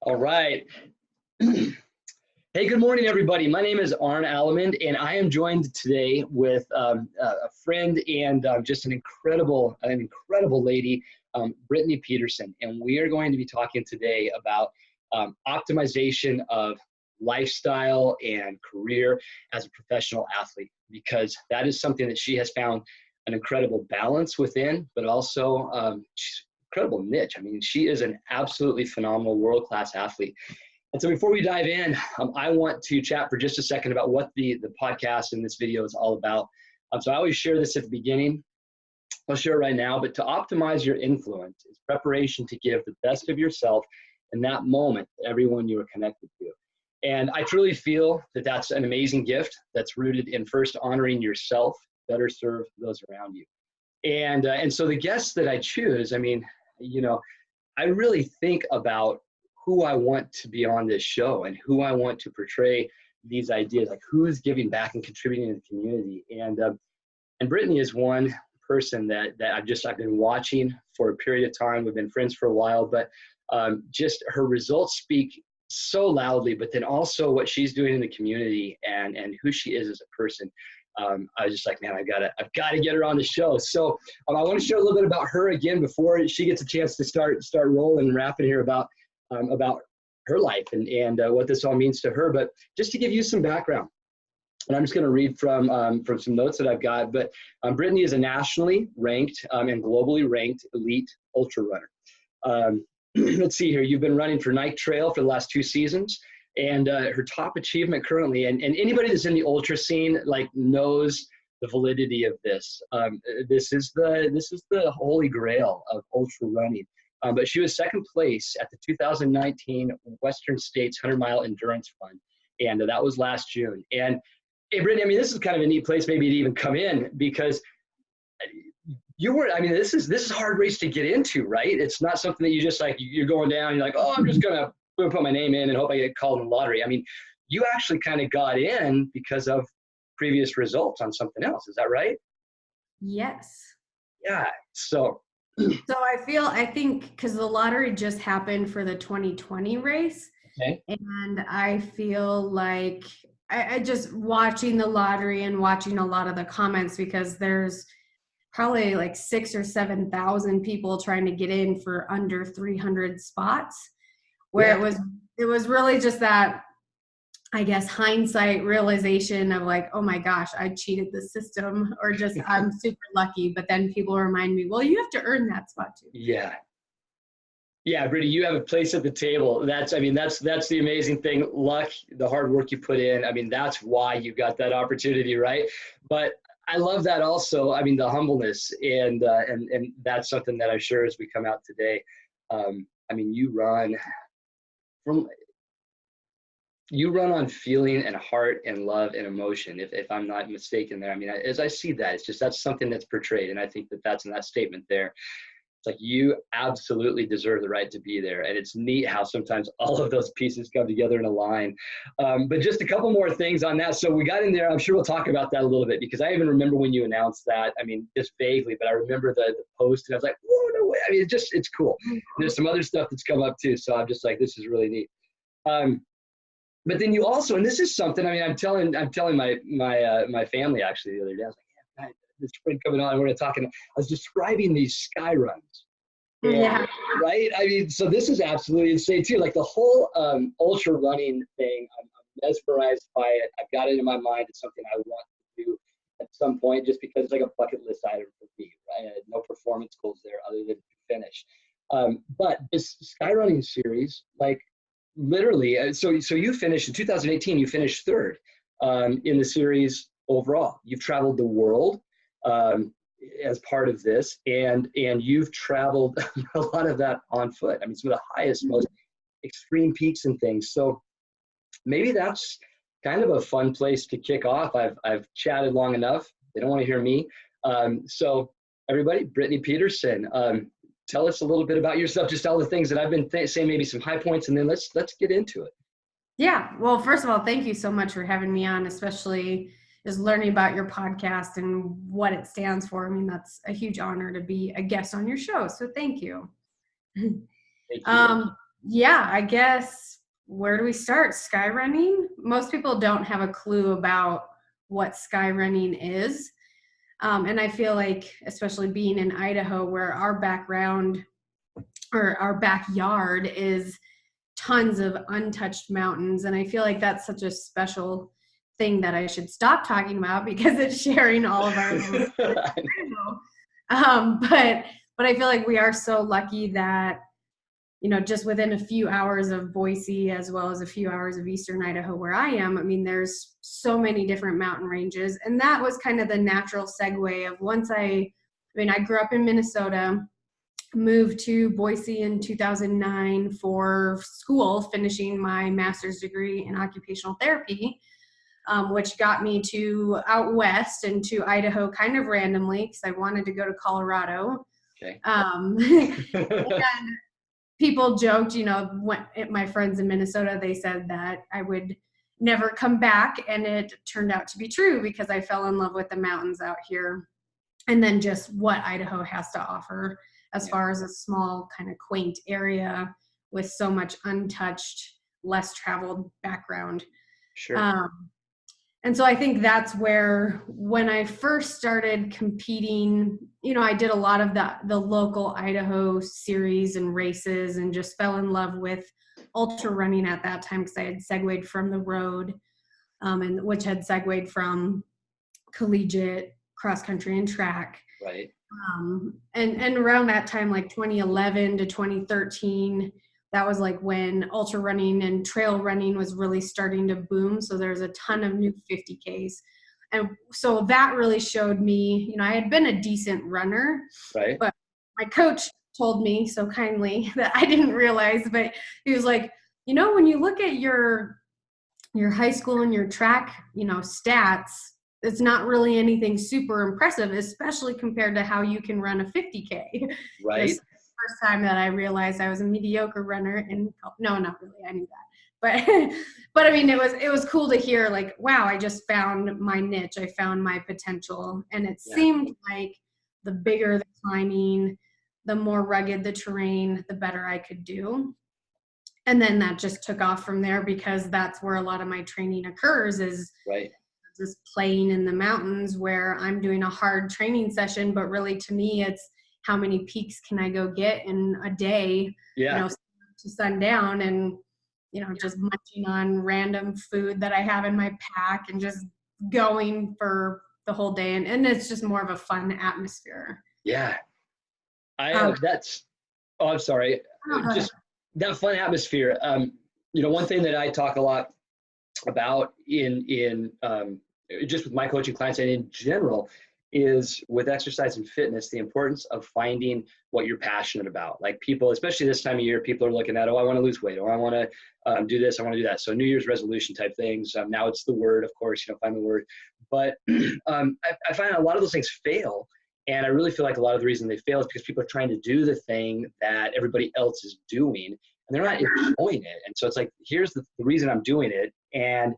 All right. Hey, good morning, everybody. My name is Arn Alamand, and I am joined today with a friend and just an incredible lady, Brittany Peterson. And we are going to be talking today about optimization of lifestyle and career as a professional athlete, because that is something that she has found an incredible balance within, but also she's incredible niche. I mean, she is an absolutely phenomenal world-class athlete. And so before we dive in, I want to chat for just a second about what the podcast and this video is all about. So I always share this at the beginning. I'll share it right now, but to optimize your influence is preparation to give the best of yourself in that moment to everyone you are connected to. And I truly feel that that's an amazing gift that's rooted in first honoring yourself, better serve those around you. And so the guests that I choose, I mean, I really think about who I want to be on this show and who I want to portray these ideas, like who's giving back and contributing to the community. And Brittany is one person that I've been watching for a period of time. We've been friends for a while, but just her results speak so loudly, but then also what she's doing in the community and who she is as a person. I was just like, man, I've got to get her on the show. So I want to share a little bit about her again before she gets a chance to start rolling and rapping here about her life and what this all means to her. But just to give you some background, and I'm just going to read from some notes that I've got. But Brittany is a nationally ranked and globally ranked elite ultra runner. Let's see here. You've been running for Nike Trail for the last 2 seasons, and her top achievement currently, and anybody that's in the ultra scene like knows the validity of this. This is the holy grail of ultra running. But she was second place at the 2019 Western States 100-mile endurance run, and that was last June. And hey, Brittany, I mean, this is kind of a neat place maybe to even come in, because this is a hard race to get into, right? It's not something that you just like, you're going down, and you're like, oh, I'm just going to put my name in and hope I get called in the lottery. I mean, you actually kind of got in because of previous results on something else. Is that right? Yes. Yeah. So I think because the lottery just happened for the 2020 race. Okay. And I feel like I just watching the lottery and watching a lot of the comments, because there's probably like 6,000 or 7,000 people trying to get in for under 300 spots, where it was really just that, I guess, hindsight realization of like, oh my gosh, I cheated the system, or just I'm super lucky. But then people remind me, well, you have to earn that spot too. Yeah. Yeah, Brittany, you have a place at the table. That's the amazing thing. Luck, the hard work you put in. I mean, that's why you got that opportunity, right? But I love that also. I mean, the humbleness and that's something that I'm sure as we come out today. I mean, you run on feeling and heart and love and emotion, if I'm not mistaken there. I mean, as I see that, it's just, that's something that's portrayed. And I think that's in that statement there. It's like, you absolutely deserve the right to be there. And it's neat how sometimes all of those pieces come together in a line. But just a couple more things on that. So we got in there, I'm sure we'll talk about that a little bit, because I even remember when you announced that. I mean, just vaguely, but I remember the post, and I was like, whoa, no way. I mean, it's cool. There's some other stuff that's come up too. So I'm just like, this is really neat. But then you also, and this is something, I mean, I'm telling my family actually the other day, I was like, yeah, this spring coming on, and we're going to talk, and I was describing these sky runs. Yeah. Right? I mean, so this is absolutely insane too. Like the whole ultra running thing, I'm mesmerized by it. I've got it in my mind. It's something I want to do at some point, just because it's like a bucket list item for me, right? I had no performance goals there other than to finish. But this Skyrunning series, like, literally, so you finished in 2018, you finished third in the series overall. You've traveled the world as part of this, and you've traveled a lot of that on foot. I mean, some of the highest, most extreme peaks and things. So maybe that's kind of a fun place to kick off. I've chatted long enough. They don't want to hear me. So everybody, Brittany Peterson, tell us a little bit about yourself, just all the things that I've been saying, maybe some high points, and then let's get into it. Yeah. Well, first of all, thank you so much for having me on, especially just learning about your podcast and what it stands for. I mean, that's a huge honor to be a guest on your show. So thank you. Thank you. Yeah, I guess, where do we start? Skyrunning? Most people don't have a clue about what skyrunning is. And I feel like, especially being in Idaho, where our background or our backyard is tons of untouched mountains. And I feel like that's such a special thing that I should stop talking about because it's sharing all of our little stories. But I feel like we are so lucky that, just within a few hours of Boise, as well as a few hours of Eastern Idaho where I am, I mean, there's so many different mountain ranges. And that was kind of the natural segue of I grew up in Minnesota, moved to Boise in 2009 for school, finishing my master's degree in occupational therapy, which got me to out west and to Idaho kind of randomly because I wanted to go to Colorado. Okay. And people joked, when my friends in Minnesota, they said that I would never come back. And it turned out to be true because I fell in love with the mountains out here. And then just what Idaho has to offer as far as a small kind of quaint area with so much untouched, less traveled background. Sure. And so I think that's where, when I first started competing, I did a lot of the local Idaho series and races and just fell in love with ultra running at that time because I had segued from the road, and which had segued from collegiate cross country and track. Right. And around that time, like 2011 to 2013, that was like when ultra running and trail running was really starting to boom. So there's a ton of new 50Ks. And so that really showed me, I had been a decent runner, Right. but my coach told me so kindly that I didn't realize, but he was like, when you look at your high school and your track, stats, it's not really anything super impressive, especially compared to how you can run a 50K. Right. First time that I realized I was a mediocre runner. And no, not really, I knew that, but I mean, it was cool to hear, like, wow, I just found my niche, I found my potential. And it seemed like the bigger the climbing, the more rugged the terrain, the better I could do. And then that just took off from there because that's where a lot of my training occurs, is right. Just playing in the mountains where I'm doing a hard training session, but really to me it's how many peaks can I go get in a day, to sundown, and just munching on random food that I have in my pack and just going for the whole day, and it's just more of a fun atmosphere. Yeah. I'm sorry. Just that fun atmosphere. One thing that I talk a lot about in just with my coaching clients and in general is with exercise and fitness, the importance of finding what you're passionate about. Like people, especially this time of year, people are looking at, oh, I want to lose weight, or I want to do this, I want to do that. So New Year's resolution type things. Now it's the word, of course, find the word. But I find a lot of those things fail. And I really feel like a lot of the reason they fail is because people are trying to do the thing that everybody else is doing, and they're not enjoying it. And so it's like, here's the reason I'm doing it. And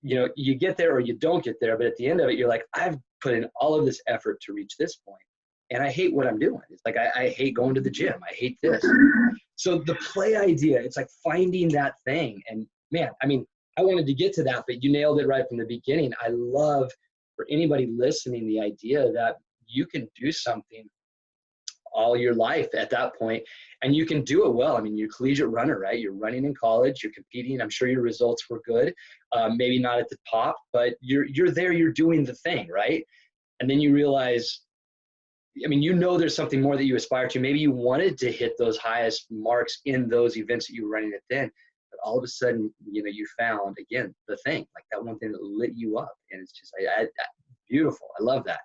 you get there or you don't get there, but at the end of it, you're like, I've put in all of this effort to reach this point, and I hate what I'm doing. It's like, I hate going to the gym. I hate this. So the play idea, it's like finding that thing. And man, I mean, I wanted to get to that, but you nailed it right from the beginning. I love, for anybody listening, the idea that you can do something all your life at that point, and you can do it well. I mean, you're a collegiate runner, right? You're running in college, you're competing. I'm sure your results were good. Maybe not at the top, but you're there, you're doing the thing, right? And then you realize, I mean, there's something more that you aspire to. Maybe you wanted to hit those highest marks in those events that you were running it then, but all of a sudden, you found, again, the thing, like that one thing that lit you up. And it's just beautiful. I love that.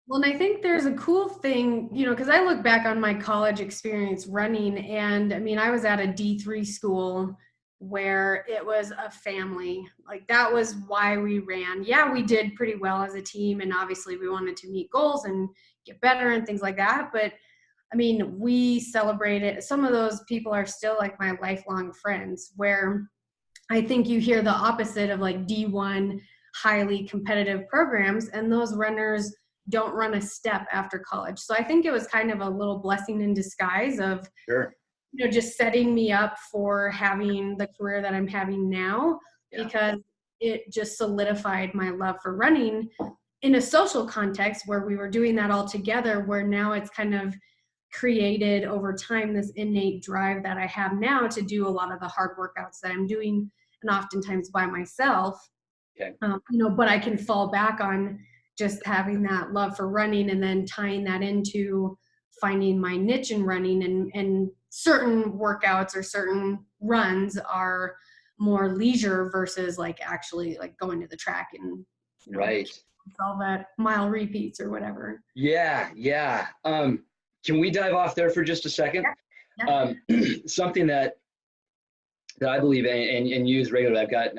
Well, and I think there's a cool thing, because I look back on my college experience running, and I mean, I was at a D3 school where it was a family. Like, that was why we ran. Yeah, we did pretty well as a team, and obviously we wanted to meet goals and get better and things like that. But I mean, we celebrated. Some of those people are still like my lifelong friends, where I think you hear the opposite of like D1 highly competitive programs, and those runners don't run a step after college. So I think it was kind of a little blessing in disguise of, sure, just setting me up for having the career that I'm having now, because it just solidified my love for running in a social context where we were doing that all together, where now it's kind of created over time this innate drive that I have now to do a lot of the hard workouts that I'm doing, and oftentimes by myself. But I can fall back on just having that love for running, and then tying that into finding my niche in running, and certain workouts or certain runs are more leisure versus like actually like going to the track and all that mile repeats or whatever. Yeah. Can we dive off there for just a second? Yeah. Something that I believe in and use regularly. I've got,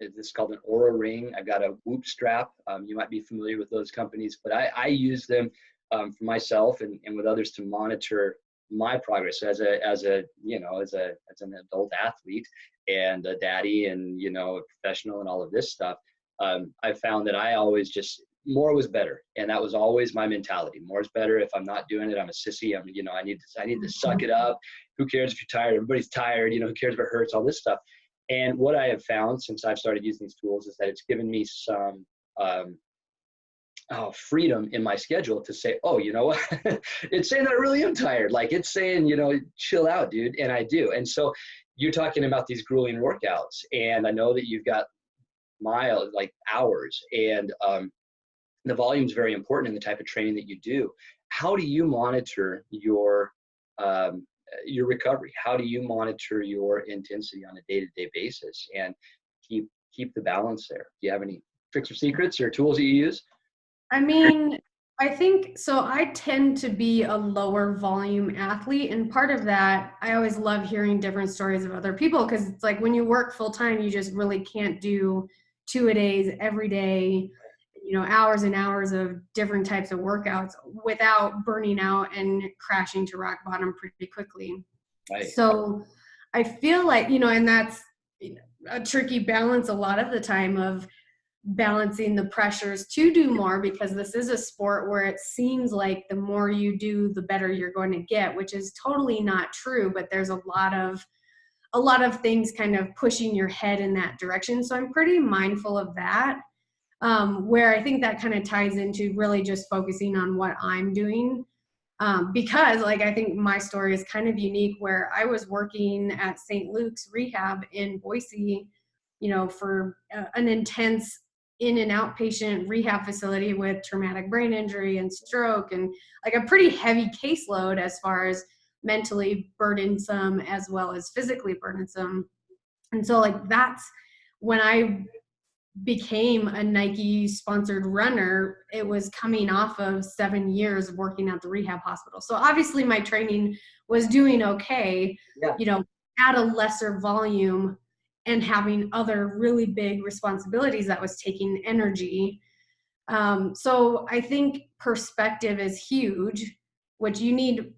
this is called an Aura ring. I've got a Whoop strap. You might be familiar with those companies, but I use them for myself and with others to monitor my progress as an adult athlete and a daddy and, a professional and all of this stuff. I found that I always just, more was better. And that was always my mentality. More is better. If I'm not doing it, I'm a sissy. I need to suck it up. Who cares if you're tired? Everybody's tired. Who cares if it hurts? All this stuff. And what I have found since I've started using these tools is that it's given me some freedom in my schedule to say, oh, you know what? It's saying that I really am tired. Like it's saying, chill out, dude. And I do. And so you're talking about these grueling workouts. And I know that you've got miles, like hours, and the volume is very important in the type of training that you do. How do you monitor your recovery? How do you monitor your intensity on a day-to-day basis and keep the balance there? Do you have any tricks or secrets or tools that you use? I mean, I think so. I tend to be a lower volume athlete, and part of that, I always love hearing different stories of other people, because it's like when you work full time, you just really can't do 2-a-days every day, hours and hours of different types of workouts without burning out and crashing to rock bottom pretty quickly. Right. So I feel like, and that's a tricky balance a lot of the time, of balancing the pressures to do more, because this is a sport where it seems like the more you do, the better you're going to get, which is totally not true. But there's a lot of things kind of pushing your head in that direction. So I'm pretty mindful of that. Where I think that kind of ties into really just focusing on what I'm doing. Because I think my story is kind of unique, where I was working at St. Luke's Rehab in Boise, for an intense in and outpatient rehab facility with traumatic brain injury and stroke, and like a pretty heavy caseload as far as mentally burdensome as well as physically burdensome. And so that's when I became a Nike sponsored runner. It was coming off of 7 years of working at the rehab hospital. So obviously my training was doing okay, at a lesser volume, and having other really big responsibilities that was taking energy. So I think perspective is huge, which you need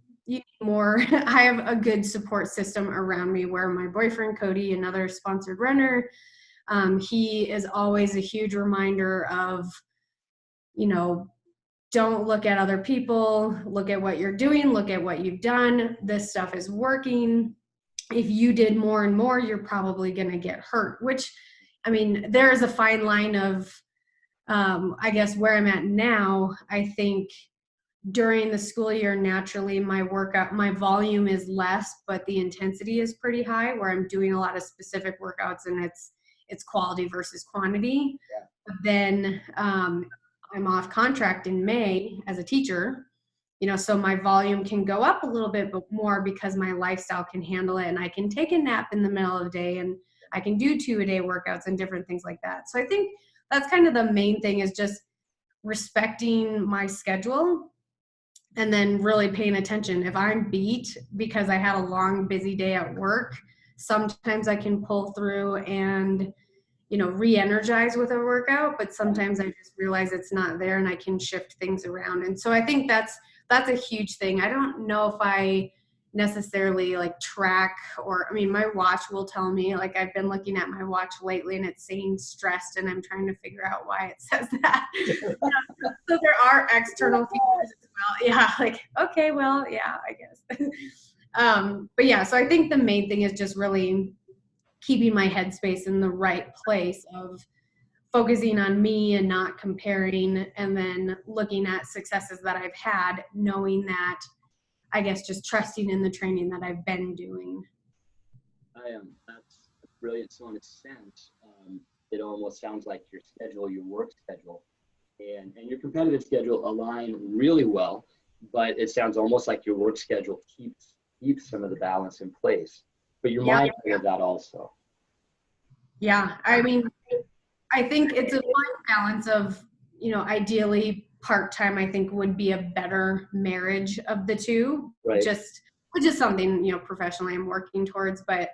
more. I have a good support system around me, where my boyfriend, Cody, another sponsored runner, he is always a huge reminder of, don't look at other people, look at what you're doing, look at what you've done. This stuff is working. If you did more and more, you're probably going to get hurt, which, there is a fine line of, I guess where I'm at now. I think during the school year, naturally my volume is less, but the intensity is pretty high, where I'm doing a lot of specific workouts, and it's quality versus quantity. Yeah. But then I'm off contract in May as a teacher, so my volume can go up a little bit but more, because my lifestyle can handle it, and I can take a nap in the middle of the day, and I can do 2-a-day workouts and different things like that. So I think that's kind of the main thing, is just respecting my schedule and then really paying attention. If I'm beat because I had a long, busy day at work, sometimes I can pull through and re-energize with a workout, but sometimes I just realize it's not there, and I can shift things around. And so I think that's a huge thing. I don't know if I necessarily track, or my watch will tell me. I've been looking at my watch lately, and it's saying stressed, and I'm trying to figure out why it says that. So there are external features as well. Yeah, okay, well, yeah, I guess. But yeah, so I think the main thing is just really keeping my headspace in the right place of focusing on me and not comparing, and then looking at successes that I've had, knowing that, I guess, just trusting in the training that I've been doing. That's brilliant. So in a sense, it almost sounds like your schedule, your work schedule, and your competitive schedule align really well, but it sounds almost like your work schedule keeps some of the balance in place. But you're mindful of that also. Yeah, I mean, I think it's a fine balance of, ideally part-time, I think, would be a better marriage of the two, right? Which is something, professionally I'm working towards, but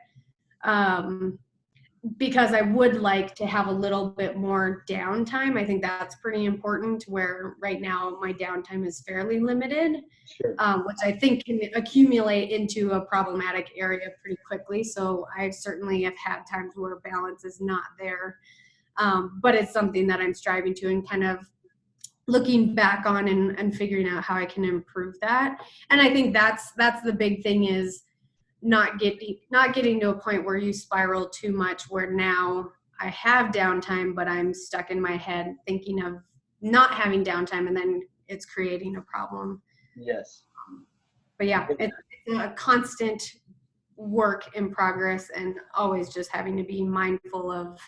because I would like to have a little bit more downtime. I think that's pretty important, where right now my downtime is fairly limited, Sure. Which I think can accumulate into a problematic area pretty quickly. So I certainly have had times where balance is not there, but it's something that I'm striving to, and kind of looking back on and figuring out how I can improve that. And I think that's the big thing, is not getting to a point where you spiral too much, where now I have downtime, but I'm stuck in my head thinking of not having downtime, and then it's creating a problem. Yes. But yeah, it's a constant work in progress, and always just having to be mindful of,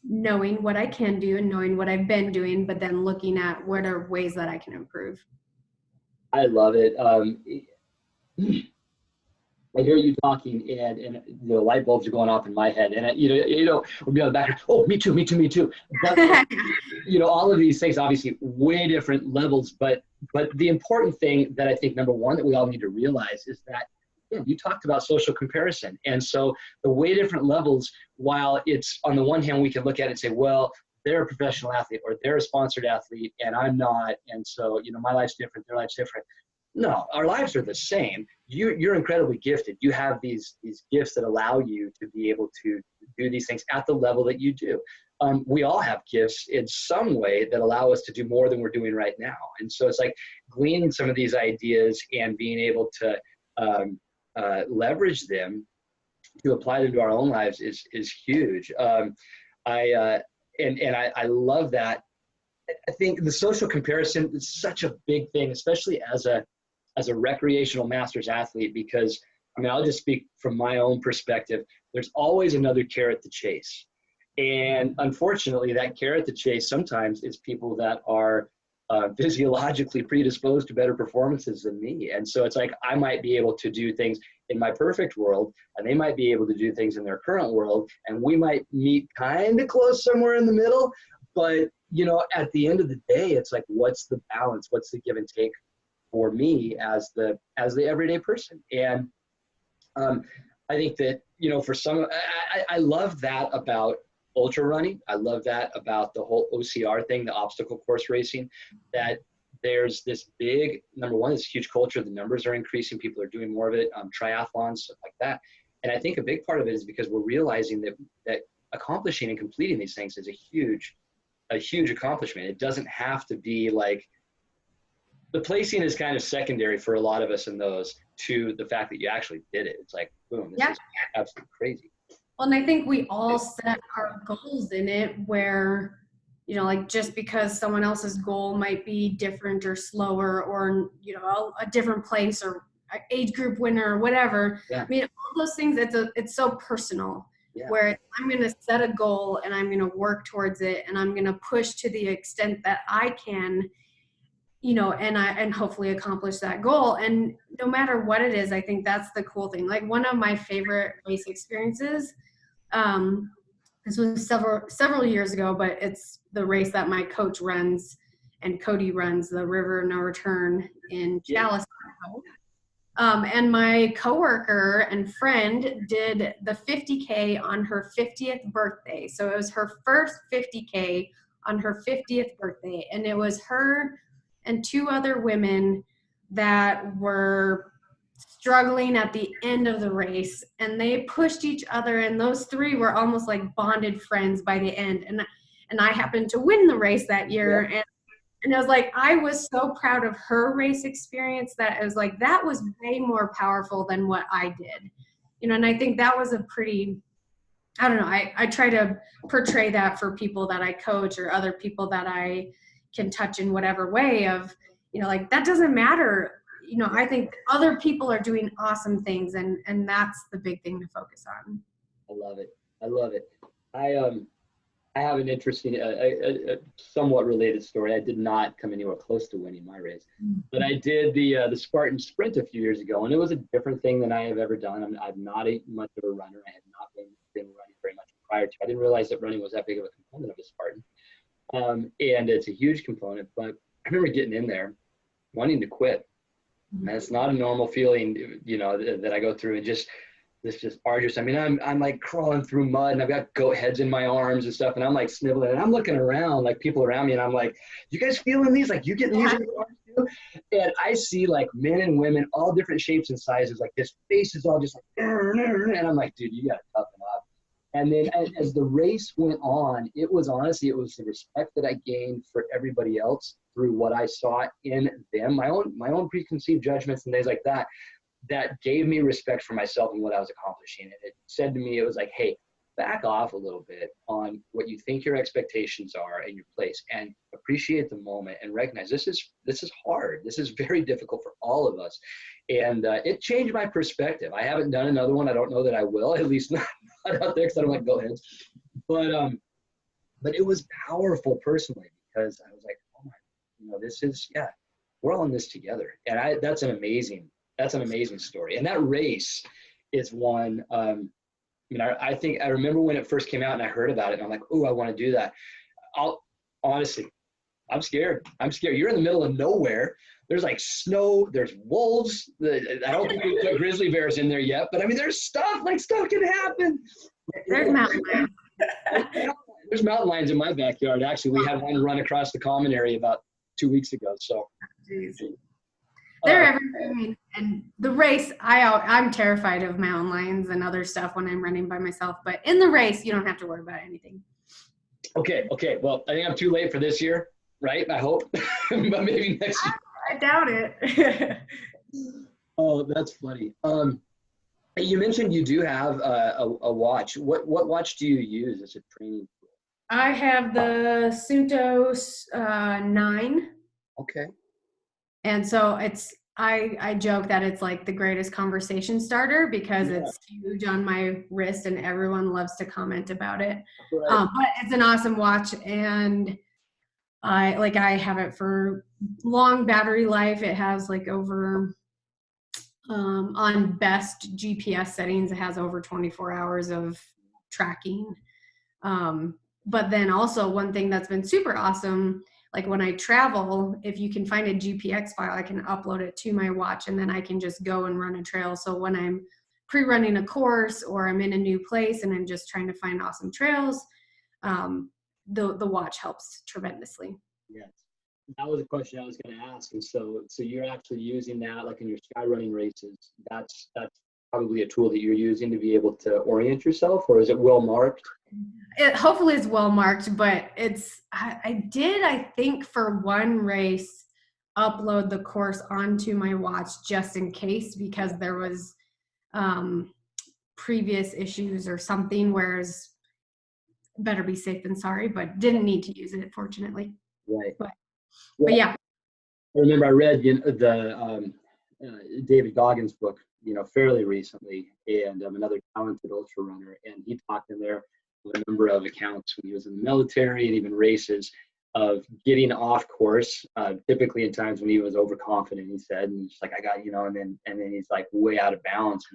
knowing what I can do and knowing what I've been doing, but then looking at what are ways that I can improve. I love it. I hear you talking, and light bulbs are going off in my head, and we'll be on the back. Oh, me too. But all of these things, obviously, way different levels. But the important thing that I think, number one, that we all need to realize is that you talked about social comparison, and so the way different levels. While it's on the one hand, we can look at it and say, well, they're a professional athlete, or they're a sponsored athlete, and I'm not, and so my life's different, their life's different. No, our lives are the same. You're incredibly gifted. You have these gifts that allow you to be able to do these things at the level that you do. We all have gifts in some way that allow us to do more than we're doing right now. And so it's like gleaning some of these ideas and being able to leverage them to apply them to our own lives is huge. I love that. I think the social comparison is such a big thing, especially as a recreational masters athlete, because I'll just speak from my own perspective. There's always another carrot to chase. And unfortunately, that carrot to chase sometimes is people that are physiologically predisposed to better performances than me. And so it's like, I might be able to do things in my perfect world, and they might be able to do things in their current world, and we might meet kind of close somewhere in the middle. But at the end of the day, it's like, what's the balance? What's the give and take for me as the everyday person? And I think that, for some, I love that about ultra running. I love that about the whole OCR thing, the obstacle course racing, that there's this big, number one, this huge culture. The numbers are increasing. People are doing more of it, triathlons, stuff like that. And I think a big part of it is because we're realizing that accomplishing and completing these things is a huge accomplishment. It doesn't have to be like, the placing is kind of secondary for a lot of us in those, to the fact that you actually did it. It's like, boom, this is absolutely crazy. Well, and I think we all set our goals in it where, like, just because someone else's goal might be different or slower, or, a different place or age group winner or whatever. Yeah. All those things, it's so personal. Yeah. Where I'm going to set a goal and I'm going to work towards it, and I'm going to push to the extent that I can, and hopefully accomplish that goal. And no matter what it is, I think that's the cool thing. Like, one of my favorite race experiences, this was several years ago, but it's the race that my coach runs and Cody runs, the River of No Return in Dallas, Idaho. And my coworker and friend did the 50K on her 50th birthday. So it was her first 50K on her 50th birthday. And it was her and two other women that were struggling at the end of the race. And they pushed each other. And those three were almost like bonded friends by the end. And I happened to win the race that year. Yeah. And I was like, I was so proud of her race experience that I was like, that was way more powerful than what I did. And I think that was a pretty, I don't know, I try to portray that for people that I coach or other people that I can touch in whatever way of, like that doesn't matter. I think other people are doing awesome things, and that's the big thing to focus on. I love it. I love it. I have an interesting, a somewhat related story. I did not come anywhere close to winning my race, but I did the Spartan Sprint a few years ago, and it was a different thing than I have ever done. I'm not much of a runner. I had not been running very much prior to. I didn't realize that running was that big of a component of a Spartan, and it's a huge component. But I remember getting in there, wanting to quit, and it's not a normal feeling, that I go through, and just arduous. I mean, I'm like crawling through mud, and I've got goat heads in my arms and stuff, and I'm like sniveling, and I'm looking around like people around me, and I'm like, you guys feeling these? Like, you getting these in your arms too? And I see like men and women, all different shapes and sizes, like this face is all just like, and I'm like, dude, you gotta toughen up. And then as the race went on, it was the respect that I gained for everybody else through what I saw in them, my own preconceived judgments and things like that. That gave me respect for myself and what I was accomplishing. And it said to me, it was like, hey, back off a little bit on what you think your expectations are and your place, and appreciate the moment and recognize this is hard. This is very difficult for all of us. And it changed my perspective. I haven't done another one. I don't know that I will, at least not out there, because I don't like goat heads. But it was powerful personally, because I was like, oh my, this is, we're all in this together. And that's an amazing story. And that race is one, I think I remember when it first came out and I heard about it, and I'm like, oh, I want to do that. Honestly, I'm scared. You're in the middle of nowhere. There's like snow, there's wolves. I don't think we put grizzly bears in there yet, but I mean, there's stuff can happen. There's mountain lions. There's mountain lions in my backyard. Actually, we had one run across the common area about 2 weeks ago. So. They're everywhere. And the race, I'm terrified of mountain lions and other stuff when I'm running by myself. But in the race, you don't have to worry about anything. Okay. Well, I think I'm too late for this year, right? I hope. But maybe next year. I doubt it. Oh, that's funny. You mentioned you do have a watch. What watch do you use as a training tool? I have the Suntos 9. Okay. And so I joke that it's like the greatest conversation starter, because it's huge on my wrist and everyone loves to comment about it. Right. But it's an awesome watch, and I have it for long battery life. It has like over, on best GPS settings, it has over 24 hours of tracking. But then also one thing that's been super awesome, like when I travel, if you can find a GPX file, I can upload it to my watch, and then I can just go and run a trail. So when I'm pre-running a course, or I'm in a new place and I'm just trying to find awesome trails, the watch helps tremendously. Yes, that was a question I was going to ask. And so you're actually using that, like in your skyrunning races. That's probably a tool that you're using to be able to orient yourself, or is it well marked? It hopefully is well marked, but I think for one race, upload the course onto my watch just in case, because there was previous issues or something, whereas better be safe than sorry, but didn't need to use it, fortunately. Right. But yeah. I remember I read the David Goggins book, fairly recently, and another talented ultra runner, and he talked in there a number of accounts when he was in the military and even races of getting off course, typically in times when he was overconfident, he said, and he's like, I got, and then he's like way out of bounds.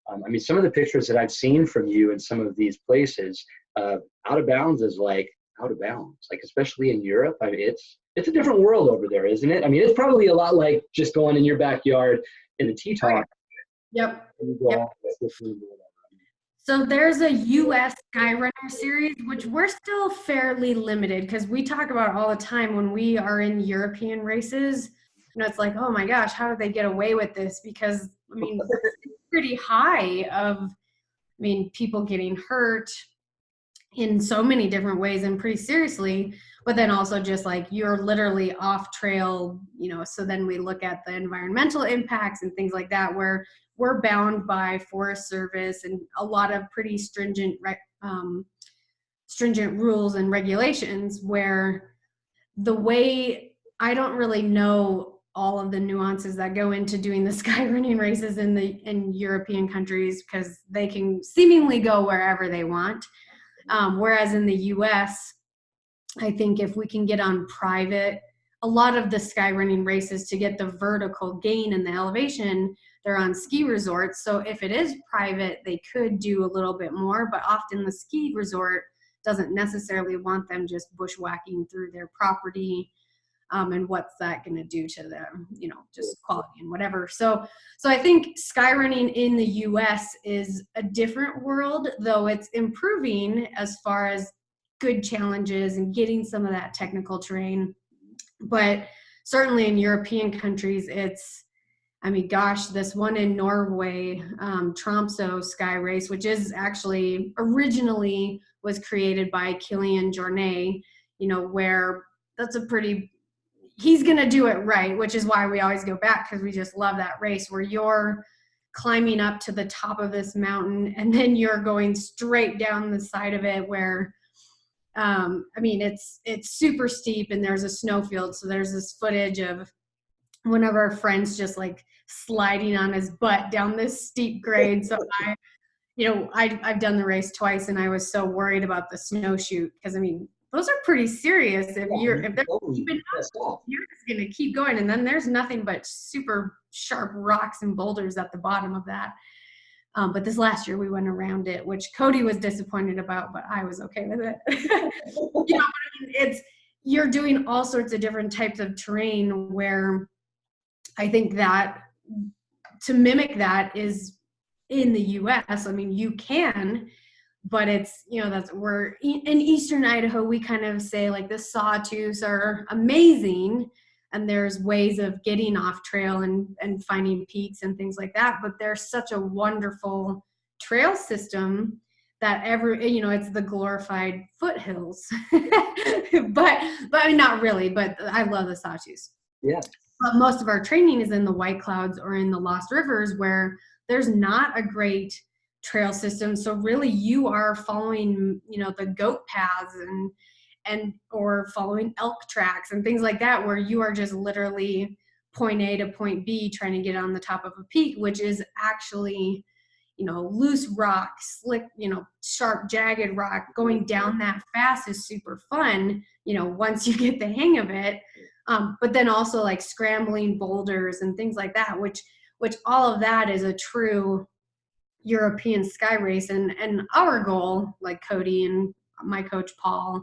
And some of the pictures that I've seen from you in some of these places, out of bounds is like out of bounds, like especially in Europe. I mean, it's a different world over there, isn't it? I mean, it's probably a lot like just going in your backyard in the Teton. Yep. So there's a US Skyrunning Series, which we're still fairly limited, because we talk about it all the time when we are in European races. It's like, oh my gosh, how do they get away with this? Because, it's pretty high of, people getting hurt. in so many different ways and pretty seriously, but then also just like you're literally off trail, so then we look at the environmental impacts and things like that, where we're bound by Forest Service and a lot of pretty stringent rules and regulations, where the way, I don't really know all of the nuances that go into doing the skyrunning races in European countries, because they can seemingly go wherever they want. Whereas in the US, I think if we can get on private, a lot of the skyrunning races, to get the vertical gain and the elevation, they're on ski resorts. So if it is private, they could do a little bit more, but often the ski resort doesn't necessarily want them just bushwhacking through their property. And what's that going to do to them, just quality and whatever. So I think skyrunning in the US is a different world, though it's improving as far as good challenges and getting some of that technical terrain. But certainly in European countries, this one in Norway, Tromsø Sky Race, which is actually originally was created by Kilian Jornet, where that's he's going to do it right, which is why we always go back, because we just love that race where you're climbing up to the top of this mountain and then you're going straight down the side of it, where it's super steep and there's a snowfield. So there's this footage of one of our friends just like sliding on his butt down this steep grade. So I've done the race twice, and I was so worried about the snowshoe, because those are pretty serious. If they're keeping up, you're just going to keep going. And then there's nothing but super sharp rocks and boulders at the bottom of that. But this last year we went around it, which Cody was disappointed about, but I was okay with it. You're doing all sorts of different types of terrain, where I think that to mimic that is in the US. You can, but it's, we're in Eastern Idaho, we kind of say like the sawtooths are amazing, and there's ways of getting off trail and finding peaks and things like that. But there's such a wonderful trail system that it's the glorified foothills, but not really, but I love the sawtooths. Yeah. But most of our training is in the White Clouds or in the Lost Rivers, where there's not a great trail system. So really you are following, the goat paths or following elk tracks and things like that, where you are just literally point A to point B trying to get on the top of a peak, which is actually, loose rock, slick, sharp, jagged rock. Going down that fast is super fun, once you get the hang of it. But then also like scrambling boulders and things like that, which all of that is a true European sky race. And our goal, like Cody and my coach Paul,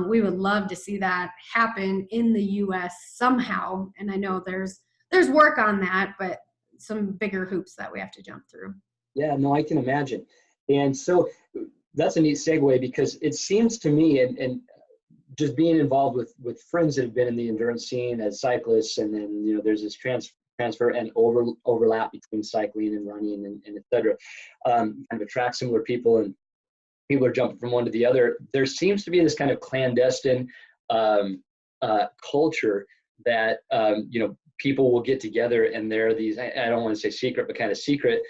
we would love to see that happen in the US somehow. And I know there's work on that, but some bigger hoops that we have to jump through. Yeah, no, I can imagine. And so that's a neat segue, because it seems to me, and just being involved with friends that have been in the endurance scene as cyclists, and then there's this transfer and overlap between cycling and running and et cetera, kind of attract similar people, and people are jumping from one to the other. There seems to be this kind of clandestine culture that people will get together, and there are these, I don't want to say secret, but kind of secret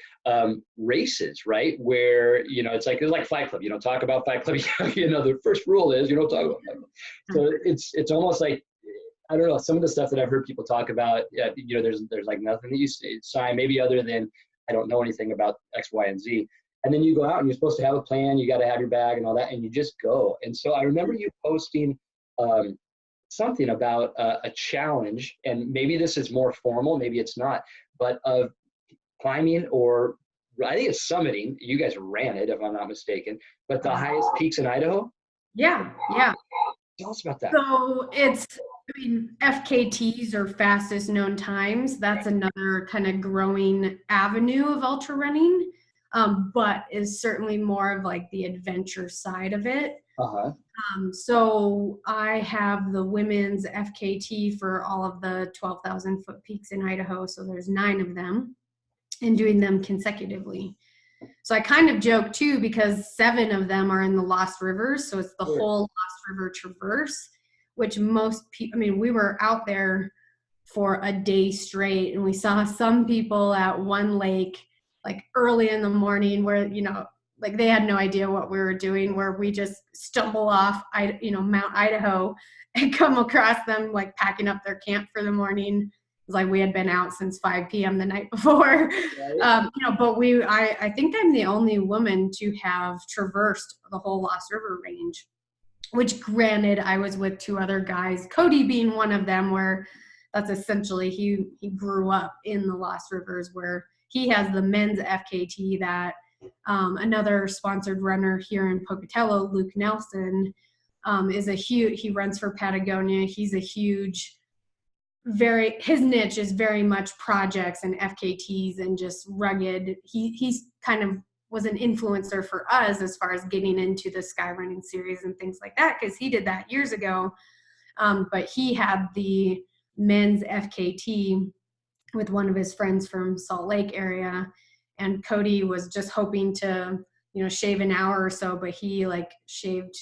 races, right? Where, it's like Fight Club. You don't talk about Fight Club. The first rule is you don't talk about Fight Club. So it's almost like, I don't know, some of the stuff that I've heard people talk about, there's like nothing that you sign, maybe other than I don't know anything about X, Y, and Z. And then you go out and you're supposed to have a plan. You got to have your bag and all that, and you just go. And so I remember you posting something about a challenge, and maybe this is more formal, maybe it's not, but of climbing, or I think it's summiting. You guys ran it, if I'm not mistaken, but the highest peaks in Idaho? Yeah. Tell us about that. So it's, FKTs, or fastest known times. That's another kind of growing avenue of ultra running, but is certainly more of like the adventure side of it. So I have the women's FKT for all of the 12,000 foot peaks in Idaho. So there's 9 of them, and doing them consecutively. So I kind of joke too, because 7 of them are in the Lost Rivers. So it's the whole Lost River Traverse, which most people, I mean, we were out there for a day straight, and we saw some people at one lake like early in the morning where, you know, like they had no idea what we were doing, where we just stumble off, Mount Idaho and come across them like packing up their camp for the morning. It's like we had been out since 5 p.m. the night before. Right. But I think I'm the only woman to have traversed the whole Lost River range, which granted I was with 2 other guys, Cody being one of them, where that's essentially, he grew up in the Lost Rivers, where he has the men's FKT that another sponsored runner here in Pocatello, Luke Nelson, he runs for Patagonia. He's a huge, his niche is very much projects and FKTs and just rugged. He's kind of was an influencer for us as far as getting into the Skyrunning Series and things like that, because he did that years ago. But he had the men's FKT with one of his friends from Salt Lake area, and Cody was just hoping to, shave an hour or so, but he like shaved,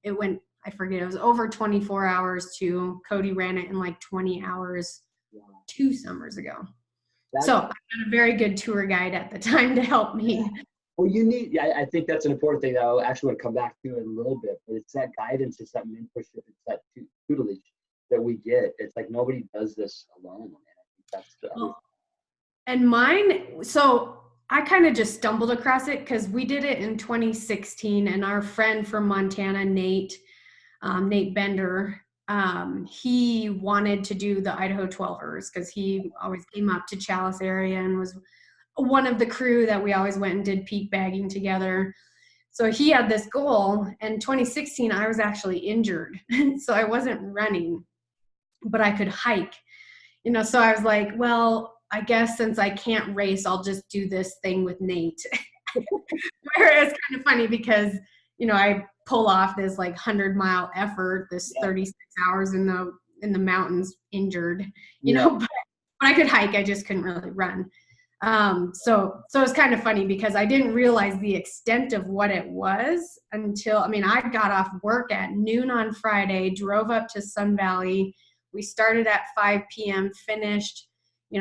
it went, I forget, it was over 24 hours to Cody ran it in like 20 hours 2 summers ago. So I had a very good tour guide at the time to help me. Well, I think that's an important thing that I actually want to come back to in a little bit, but it's that guidance, it's that mentorship, it's that tutelage that we get. It's like nobody does this alone. Man. I think and mine, so I kind of just stumbled across it because we did it in 2016, and our friend from Montana, Nate Bender, he wanted to do the Idaho 12ers because he always came up to Chalice area and was one of the crew that we always went and did peak bagging together. So he had this goal. In 2016, I was actually injured. So I wasn't running, but I could hike, so I was like, well, I guess since I can't race, I'll just do this thing with Nate. Where it's kind of funny because, I pull off this like 100-mile effort, this 36 hours in the mountains injured, but I could hike. I just couldn't really run. So it's kind of funny because I didn't realize the extent of what it was until, I got off work at noon on Friday, drove up to Sun Valley. We started at 5 p.m., finished,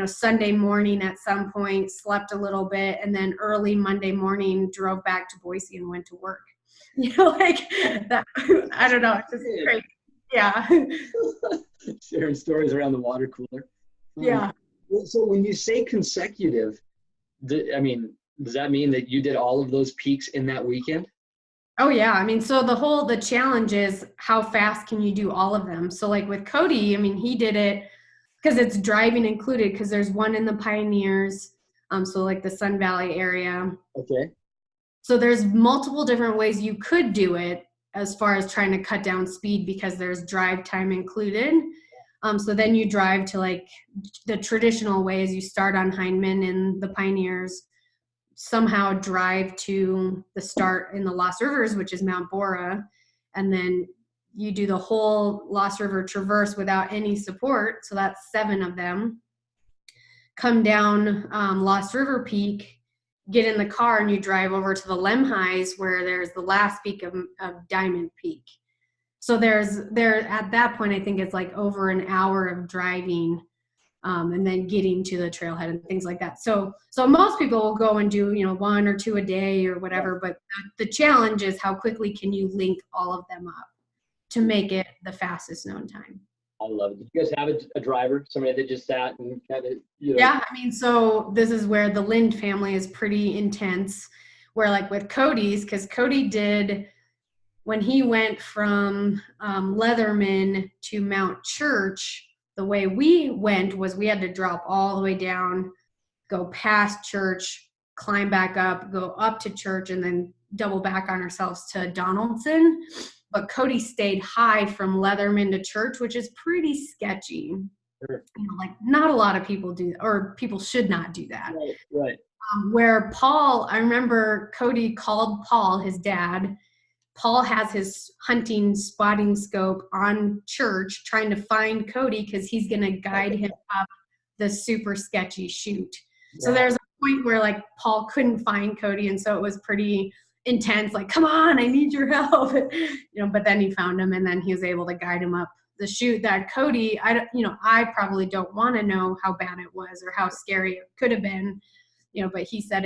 Sunday morning at some point, slept a little bit, and then early Monday morning drove back to Boise and went to work. Like that. I don't know. It's just crazy. Yeah. Sharing stories around the water cooler. Yeah. So when you say consecutive, does that mean that you did all of those peaks in that weekend? Oh yeah. So the challenge is how fast can you do all of them? So like with Cody, he did it because it's driving included, because there's one in the Pioneers. So like the Sun Valley area. Okay. So there's multiple different ways you could do it as far as trying to cut down speed, because there's drive time included. So then you drive to like the traditional ways. You start on Hindman in the Pioneers, somehow drive to the start in the Lost Rivers, which is Mount Bora, and then you do the whole Lost River Traverse without any support. So that's 7 of them. Come down Lost River Peak, get in the car, and you drive over to the Lemhi's, where there's the last peak of Diamond Peak. So there at that point, I think it's like over an hour of driving, and then getting to the trailhead and things like that. So most people will go and do, 1 or 2 a day or whatever, but the challenge is how quickly can you link all of them up to make it the fastest known time. I love it. Did you guys have a driver, somebody that just sat and kind of, Yeah, so this is where the Lind family is pretty intense, where like with Cody's, because Cody did, when he went from Leatherman to Mount Church, the way we went was we had to drop all the way down, go past Church, climb back up, go up to Church, and then double back on ourselves to Donaldson. But Cody stayed high from Leatherman to Church, which is pretty sketchy. Sure. Like not a lot of people do, or people should not do that. Right. Where Paul, I remember Cody called Paul, his dad. Paul has his hunting spotting scope on Church, trying to find Cody because he's going to guide him up the super sketchy chute. Yeah. So there's a point where like Paul couldn't find Cody, and so it was pretty intense, like, come on, I need your help. But then he found him, and then he was able to guide him up the chute that Cody, I probably don't want to know how bad it was or how scary it could have been, but he said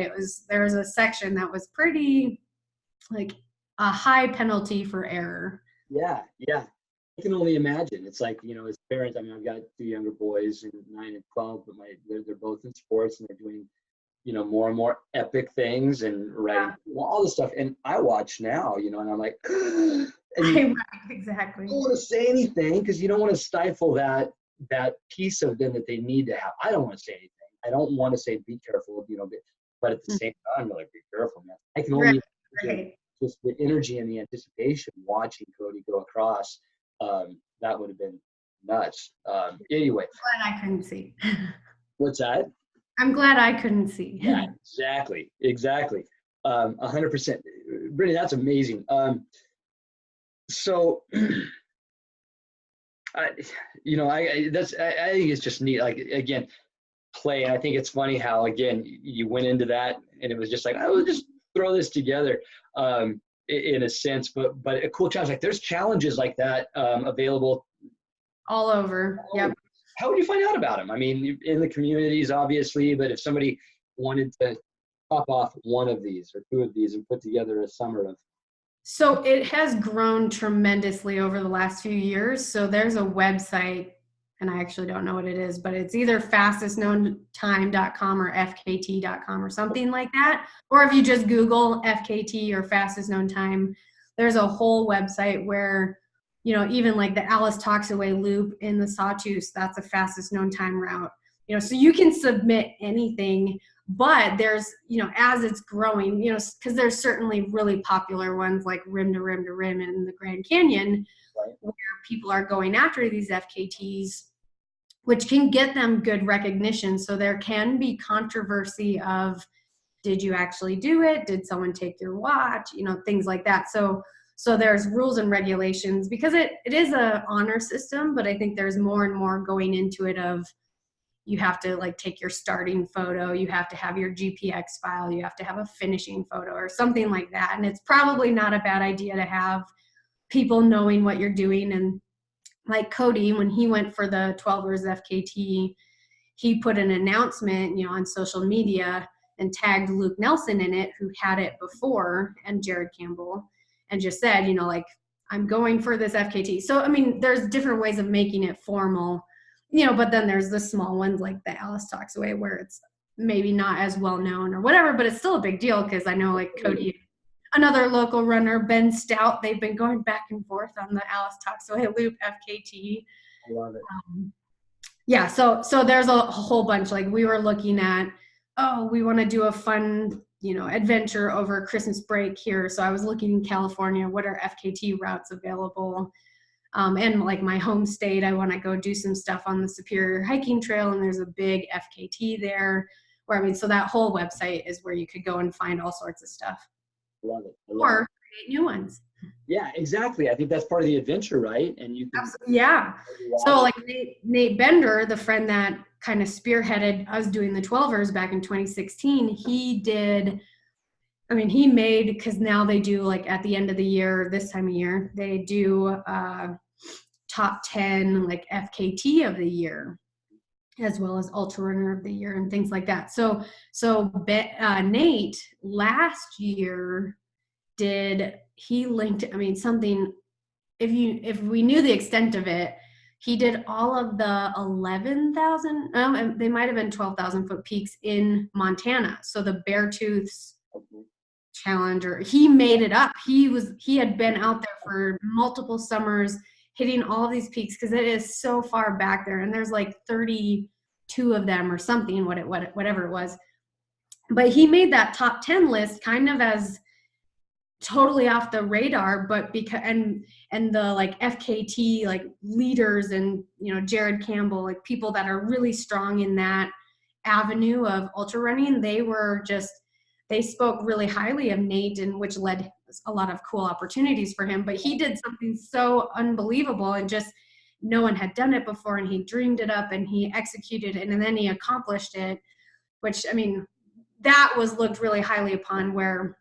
there was a section that was pretty like a high penalty for error. Yeah. I can only imagine. It's like, as parents, I mean, I've got 2 younger boys, 9 and 12, but they're both in sports, and they're doing, more and more epic things and writing all this stuff. And I watch now, and I'm like, and right, exactly. You don't want to say anything because you don't want to stifle that piece of them that they need to have. I don't want to say anything. I don't want to say be careful, but at the same time, like, be careful, man. I can only imagine just the energy and the anticipation watching Cody go across. That would have been nuts. Anyway. I'm glad I couldn't see. What's that? I'm glad I couldn't see. Yeah, exactly. 100%. Brittany, that's amazing. So, I think it's just neat. Like, again, play. And I think it's funny how, again, you went into that and it was just like, I will just throw this together. In a sense, but a cool challenge. Like, there's challenges like that available all over. Yep. How would you find out about them? I mean, in the communities, obviously, but if somebody wanted to pop off one of these or 2 of these and put together a summer of. So it has grown tremendously over the last few years. So there's a website, and I actually don't know what it is, but it's either fastestknowntime.com or fkt.com or something like that. Or if you just Google FKT or fastest known time, there's a whole website where, even like the Alice Toxaway loop in the Sawtooth, that's the fastest known time route. So you can submit anything, but there's, as it's growing, because there's certainly really popular ones like rim to rim to rim in the Grand Canyon, where people are going after these FKTs, which can get them good recognition. So there can be controversy of, did you actually do it? Did someone take your watch? Things like that. So there's rules and regulations because it is a honor system, but I think there's more and more going into it of, you have to like take your starting photo, you have to have your GPX file, you have to have a finishing photo or something like that. And it's probably not a bad idea to have people knowing what you're doing. And like Cody, when he went for the 12ers FKT, he put an announcement, on social media and tagged Luke Nelson in it, who had it before, and Jared Campbell, and just said, like, I'm going for this FKT. So, I mean, there's different ways of making it formal, but then there's the small ones like the Alice Toxaway where it's maybe not as well known or whatever, but it's still a big deal because I know like Cody, another local runner, Ben Stout, they've been going back and forth on the Alice Toxaway Loop FKT. I love it. Yeah, so there's a whole bunch. Like, we were looking at, we want to do a fun, adventure over Christmas break here. So I was looking in California, what are FKT routes available? And like my home state, I want to go do some stuff on the Superior Hiking Trail, and there's a big FKT there. So that whole website is where you could go and find all sorts of stuff. Love it. Or create new ones. Yeah, exactly. I think that's part of the adventure, right? And you can. Absolutely. Yeah. So like Nate Bender, the friend that kind of spearheaded us doing the 12ers back in 2016, he made, because now they do like at the end of the year, this time of year, they do top 10 like FKT of the year, as well as ultrarunner of the year and things like that. So Nate last year he linked, something, if we knew the extent of it, he did all of the 11,000, they might have been 12,000 foot peaks in Montana. So the Beartooths Challenger, he made it up. He had been out there for multiple summers hitting all these peaks because it is so far back there, and there's like 32 of them or something, whatever it was. But he made that top 10 list kind of as totally off the radar, but because and the like FKT like leaders and Jared Campbell, like people that are really strong in that avenue of ultra running, they spoke really highly of Nate, and which led a lot of cool opportunities for him. But he did something so unbelievable, and just no one had done it before, and he dreamed it up and he executed it, and then he accomplished it, which that was looked really highly upon, where,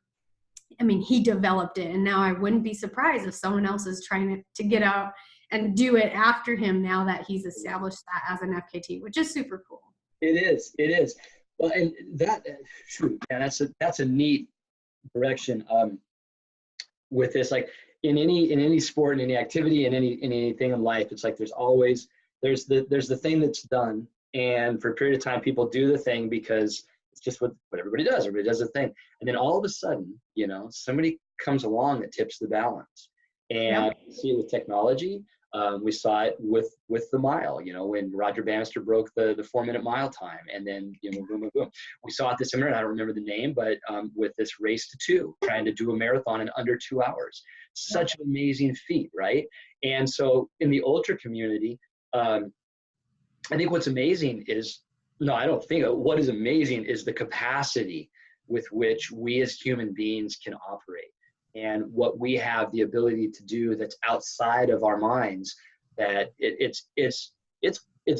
I mean, he developed it, and now I wouldn't be surprised if someone else is trying to get out and do it after him now that he's established that as an FKT, which is super cool. It is. Well, and that, shoot, man, that's a neat direction with this. Like in any sport, in any activity, in anything in life, it's like there's the thing that's done, and for a period of time, people do the thing because it's just what everybody does. Everybody does the thing, and then all of a sudden, somebody comes along that tips the balance. And you see it with technology. We saw it with the mile, when Roger Bannister broke the 4-minute mile time, and then, boom, boom, boom. We saw it this summer, and I don't remember the name, but with this race to 2, trying to do a marathon in under 2 hours. Such an amazing feat, right? And so in the ultra community, I think what's amazing is, what is amazing is the capacity with which we as human beings can operate. And what we have the ability to do that's outside of our minds, that it's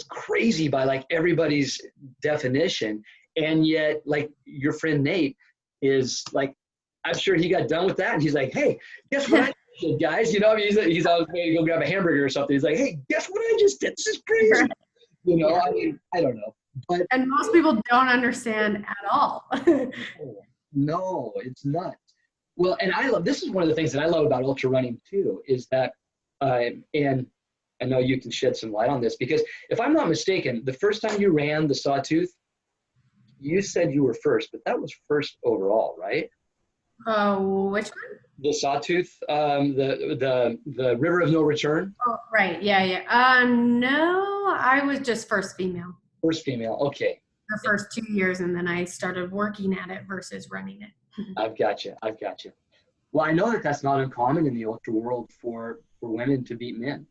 crazy by like everybody's definition. And yet, like, your friend Nate is like, I'm sure he got done with that, and he's like, hey, guess what I did, guys? He's always ready to go grab a hamburger or something. He's like, hey, guess what I just did? This is crazy. I mean, I don't know. And most people don't understand at all. No, it's nuts. Well, and this is one of the things that I love about ultra running too, is that, and I know you can shed some light on this, because if I'm not mistaken, the first time you ran the Sawtooth, you said you were first, but that was first overall, right? Which one? The Sawtooth, the River of No Return. Oh, right. Yeah. No, I was just first female. First female. Okay. The first 2 years, and then I started working at it versus running it. I've got you. Well, I know that that's not uncommon in the ultra world for women to beat men.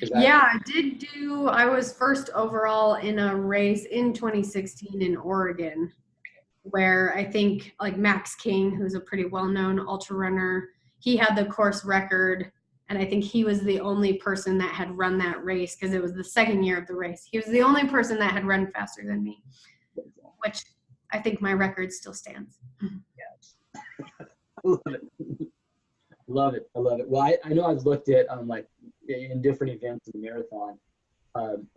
Yeah, I was first overall in a race in 2016 in Oregon, where I think like Max King, who's a pretty well-known ultra runner, he had the course record, and I think he was the only person that had run that race, because it was the second year of the race. He was the only person that had run faster than me, which I think my record still stands. Yes. Love it. Well, I know I've looked at like in different events in the marathon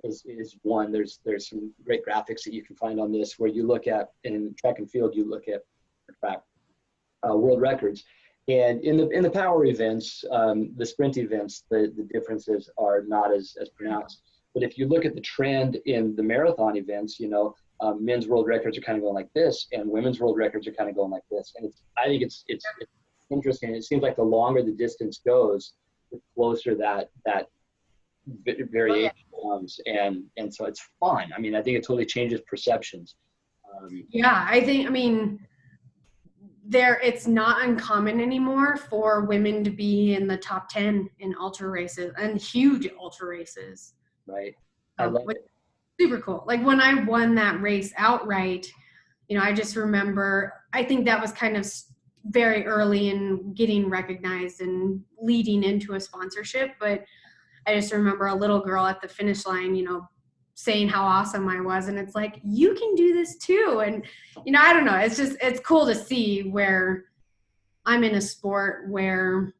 is one. There's some great graphics that you can find on this, where you look at, in track and field, you look at world records, and in the power events, the sprint events, the differences are not as pronounced. But if you look at the trend in the marathon events, men's world records are kind of going like this, and women's world records are kind of going like this. And I think it's interesting. It seems like the longer the distance goes, the closer that variation comes, and so it's fun. I mean, I think it totally changes perceptions. It's not uncommon anymore for women to be in the top 10 in ultra races, and huge ultra races. Right. I love it. Super cool. Like when I won that race outright, I just remember, I think that was kind of very early in getting recognized and leading into a sponsorship. But I just remember a little girl at the finish line, saying how awesome I was. And it's like, you can do this too. And, I don't know. It's cool to see where I'm in a sport where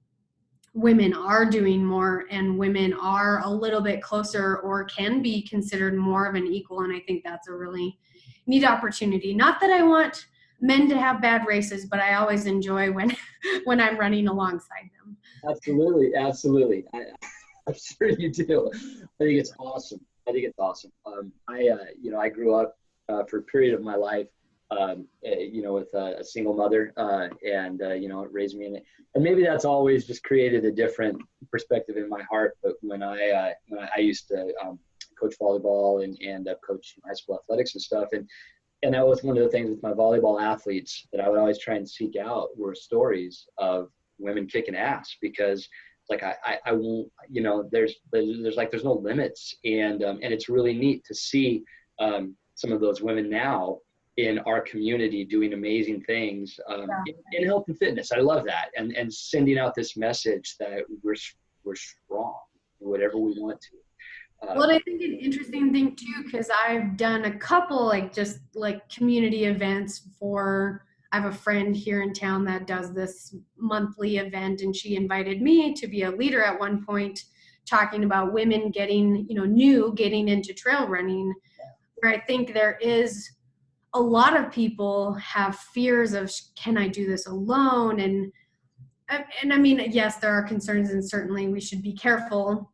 women are doing more, and women are a little bit closer, or can be considered more of an equal. And I think that's a really neat opportunity. Not that I want men to have bad races, but I always enjoy when I'm running alongside them. Absolutely. I'm sure you do. I think it's awesome. I grew up for a period of my life, with a single mother, and raised me in it. And maybe that's always just created a different perspective in my heart. But when I used to coach volleyball and coach high school athletics and stuff, and that was one of the things with my volleyball athletes that I would always try and seek out were stories of women kicking ass, because like I won't, there's no limits, and it's really neat to see some of those women now in our community doing amazing things in health and fitness. I love that, and sending out this message that we're strong in whatever we want to. Well, I think an interesting thing too, because I've done a couple just like community events for, I have a friend here in town that does this monthly event, and she invited me to be a leader at one point, talking about women getting, getting into trail running, where I think there is a lot of people have fears of, can I do this alone? And I mean, yes, there are concerns, and certainly we should be careful,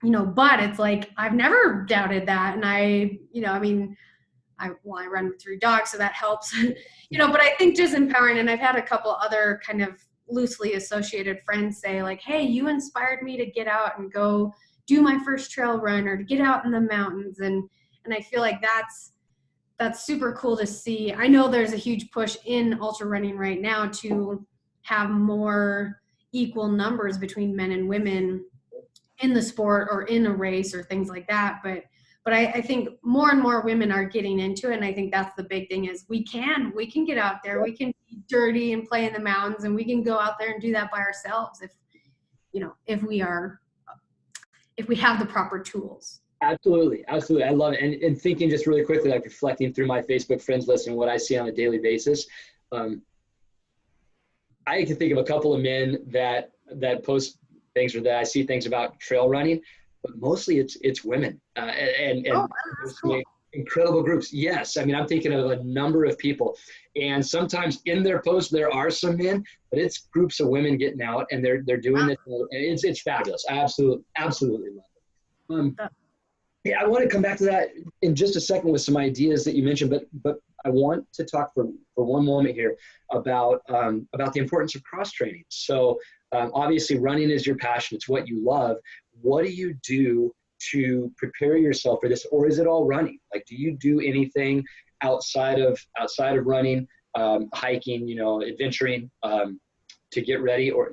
but it's like, I've never doubted that. And I mean, I run with 3 dogs, so that helps, but I think just empowering. And I've had a couple other kind of loosely associated friends say like, hey, you inspired me to get out and go do my first trail run, or to get out in the mountains. And I feel like that's super cool to see. I know there's a huge push in ultra running right now to have more equal numbers between men and women in the sport or in a race or things like that. But I think more and more women are getting into it. And I think that's the big thing, is we can get out there, we can be dirty and play in the mountains, and we can go out there and do that by ourselves if we have the proper tools. Absolutely. Absolutely. I love it. And thinking just really quickly, like reflecting through my Facebook friends list and what I see on a daily basis. I can think of a couple of men that post things, or that I see things about trail running, but mostly it's women, and That's cool. incredible groups. Yes. I mean, I'm thinking of a number of people, and sometimes in their posts, there are some men, but it's groups of women getting out, and they're doing this. It's fabulous. I absolutely love it. Yeah, I want to come back to that in just a second with some ideas that you mentioned, but I want to talk for one moment here about the importance of cross training. So obviously running is your passion. It's what you love. What do you do to prepare yourself for this? Or is it all running? Like, do you do anything outside of running, hiking, adventuring, to get ready, or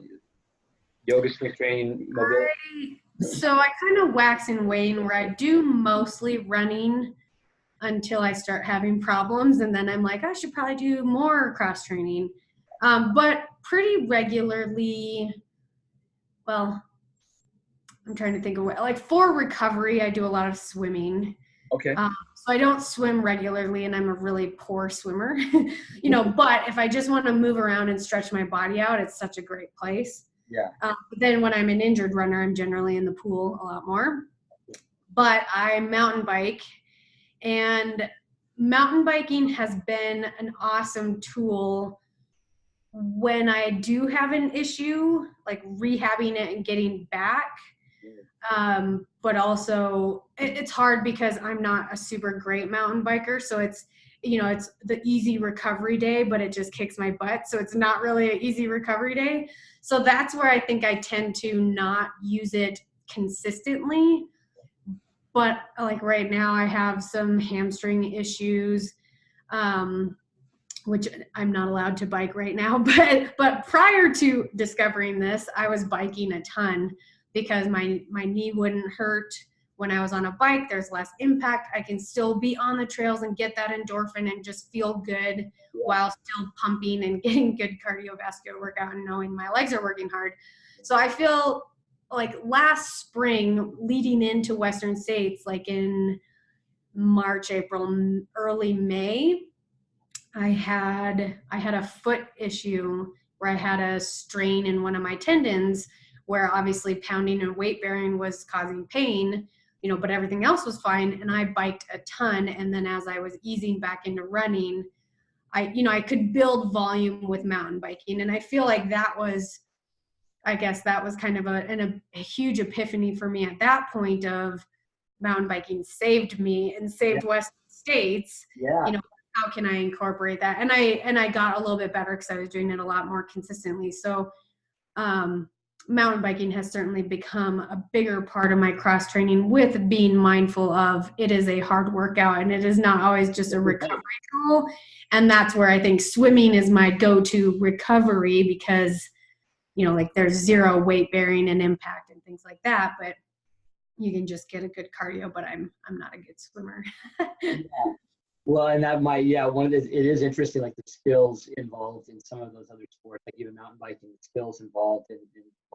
yoga, strength training, mobility? So I kind of wax and wane, where I do mostly running until I start having problems. And then I'm like, I should probably do more cross training. But pretty regularly, well, I'm trying to think of what, like for recovery, I do a lot of swimming. Okay. So I don't swim regularly, and I'm a really poor swimmer, but if I just want to move around and stretch my body out, it's such a great place. Yeah. But then when I'm an injured runner, I'm generally in the pool a lot more. But I mountain bike, and mountain biking has been an awesome tool when I do have an issue, like rehabbing it and getting back. But also it's hard because I'm not a super great mountain biker. So it's the easy recovery day, but it just kicks my butt. So it's not really an easy recovery day. So that's where I think I tend to not use it consistently. But like right now I have some hamstring issues, which I'm not allowed to bike right now. But prior to discovering this, I was biking a ton because my knee wouldn't hurt when I was on a bike. There's less impact. I can still be on the trails and get that endorphin and just feel good while still pumping and getting good cardiovascular workout and knowing my legs are working hard. So I feel like last spring leading into Western States, like in March, April, early May, I had a foot issue where I had a strain in one of my tendons, where obviously pounding and weight bearing was causing pain, but everything else was fine. And I biked a ton. And then as I was easing back into running, I could build volume with mountain biking. And I feel like that was kind of a huge epiphany for me at that point, of mountain biking saved me and saved Western States. Yeah. How can I incorporate that? And I got a little bit better because I was doing it a lot more consistently. So mountain biking has certainly become a bigger part of my cross training, with being mindful of it is a hard workout and it is not always just a recovery tool. And that's where I think swimming is my go-to recovery, because like there's zero weight bearing and impact and things like that, but you can just get a good cardio. But I'm not a good swimmer. Yeah. Well, and that might, it is interesting, like the skills involved in some of those other sports, like even mountain biking, the skills involved in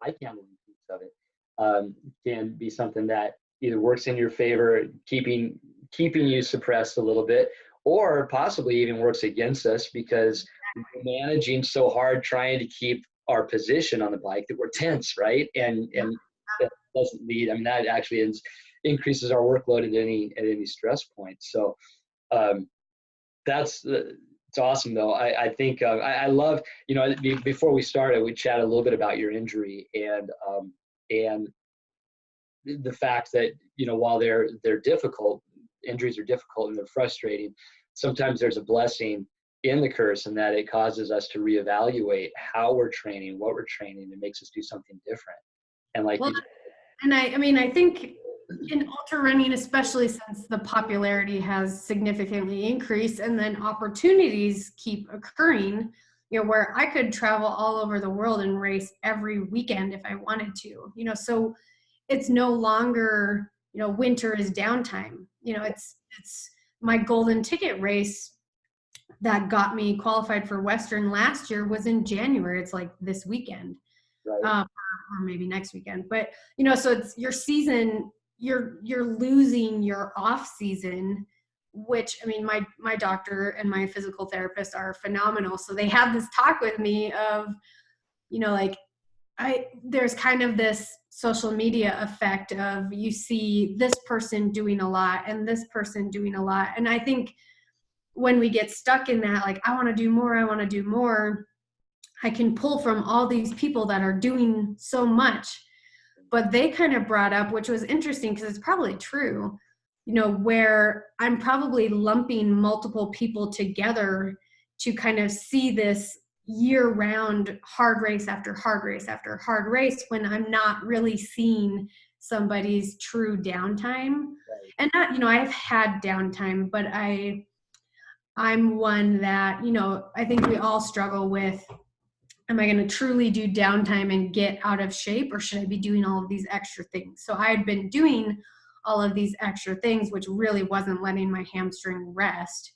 bike handling piece of it can be something that either works in your favor, keeping you suppressed a little bit, or possibly even works against us because we're managing so hard trying to keep our position on the bike that we're tense, right? And that doesn't lead. I mean, that actually increases our workload at any stress point. So it's awesome though. I think I love, you know, before we started, we chatted a little bit about your injury and the fact that, you know, while they're difficult, injuries are difficult and they're frustrating, sometimes there's a blessing in the curse, and that it causes us to reevaluate how we're training, what we're training, and makes us do something different. And like, well, and I mean, I think in ultra running, especially since the popularity has significantly increased and then opportunities keep occurring, you know, where I could travel all over the world and race every weekend if I wanted to, you know, so it's no longer, you know, winter is downtime. You know, it's my golden ticket race that got me qualified for Western last year was in January. It's like this weekend, right. or maybe next weekend. But, you know, so it's your season, you're losing your off season, which, I mean, my doctor and my physical therapist are phenomenal. So they have this talk with me of, you know, like, there's kind of this social media effect of you see this person doing a lot and this person doing a lot. And I think when we get stuck in that, like, I want to do more, I can pull from all these people that are doing so much. But they kind of brought up, which was interesting because it's probably true, you know, where I'm probably lumping multiple people together to kind of see this year-round hard race after hard race after hard race when I'm not really seeing somebody's true downtime. And not, you know, I've had downtime, but I'm one that, you know, I think we all struggle with, am I going to truly do downtime and get out of shape, or should I be doing all of these extra things? So I had been doing all of these extra things, which really wasn't letting my hamstring rest.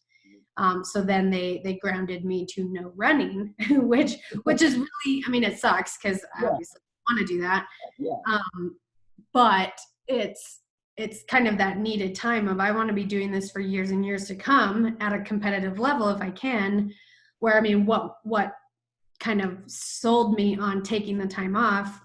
So then they grounded me to no running, which is really, I mean, it sucks because I obviously want to do that. Yeah. But it's kind of that needed time of, I want to be doing this for years and years to come at a competitive level if I can, where, I mean, what kind of sold me on taking the time off,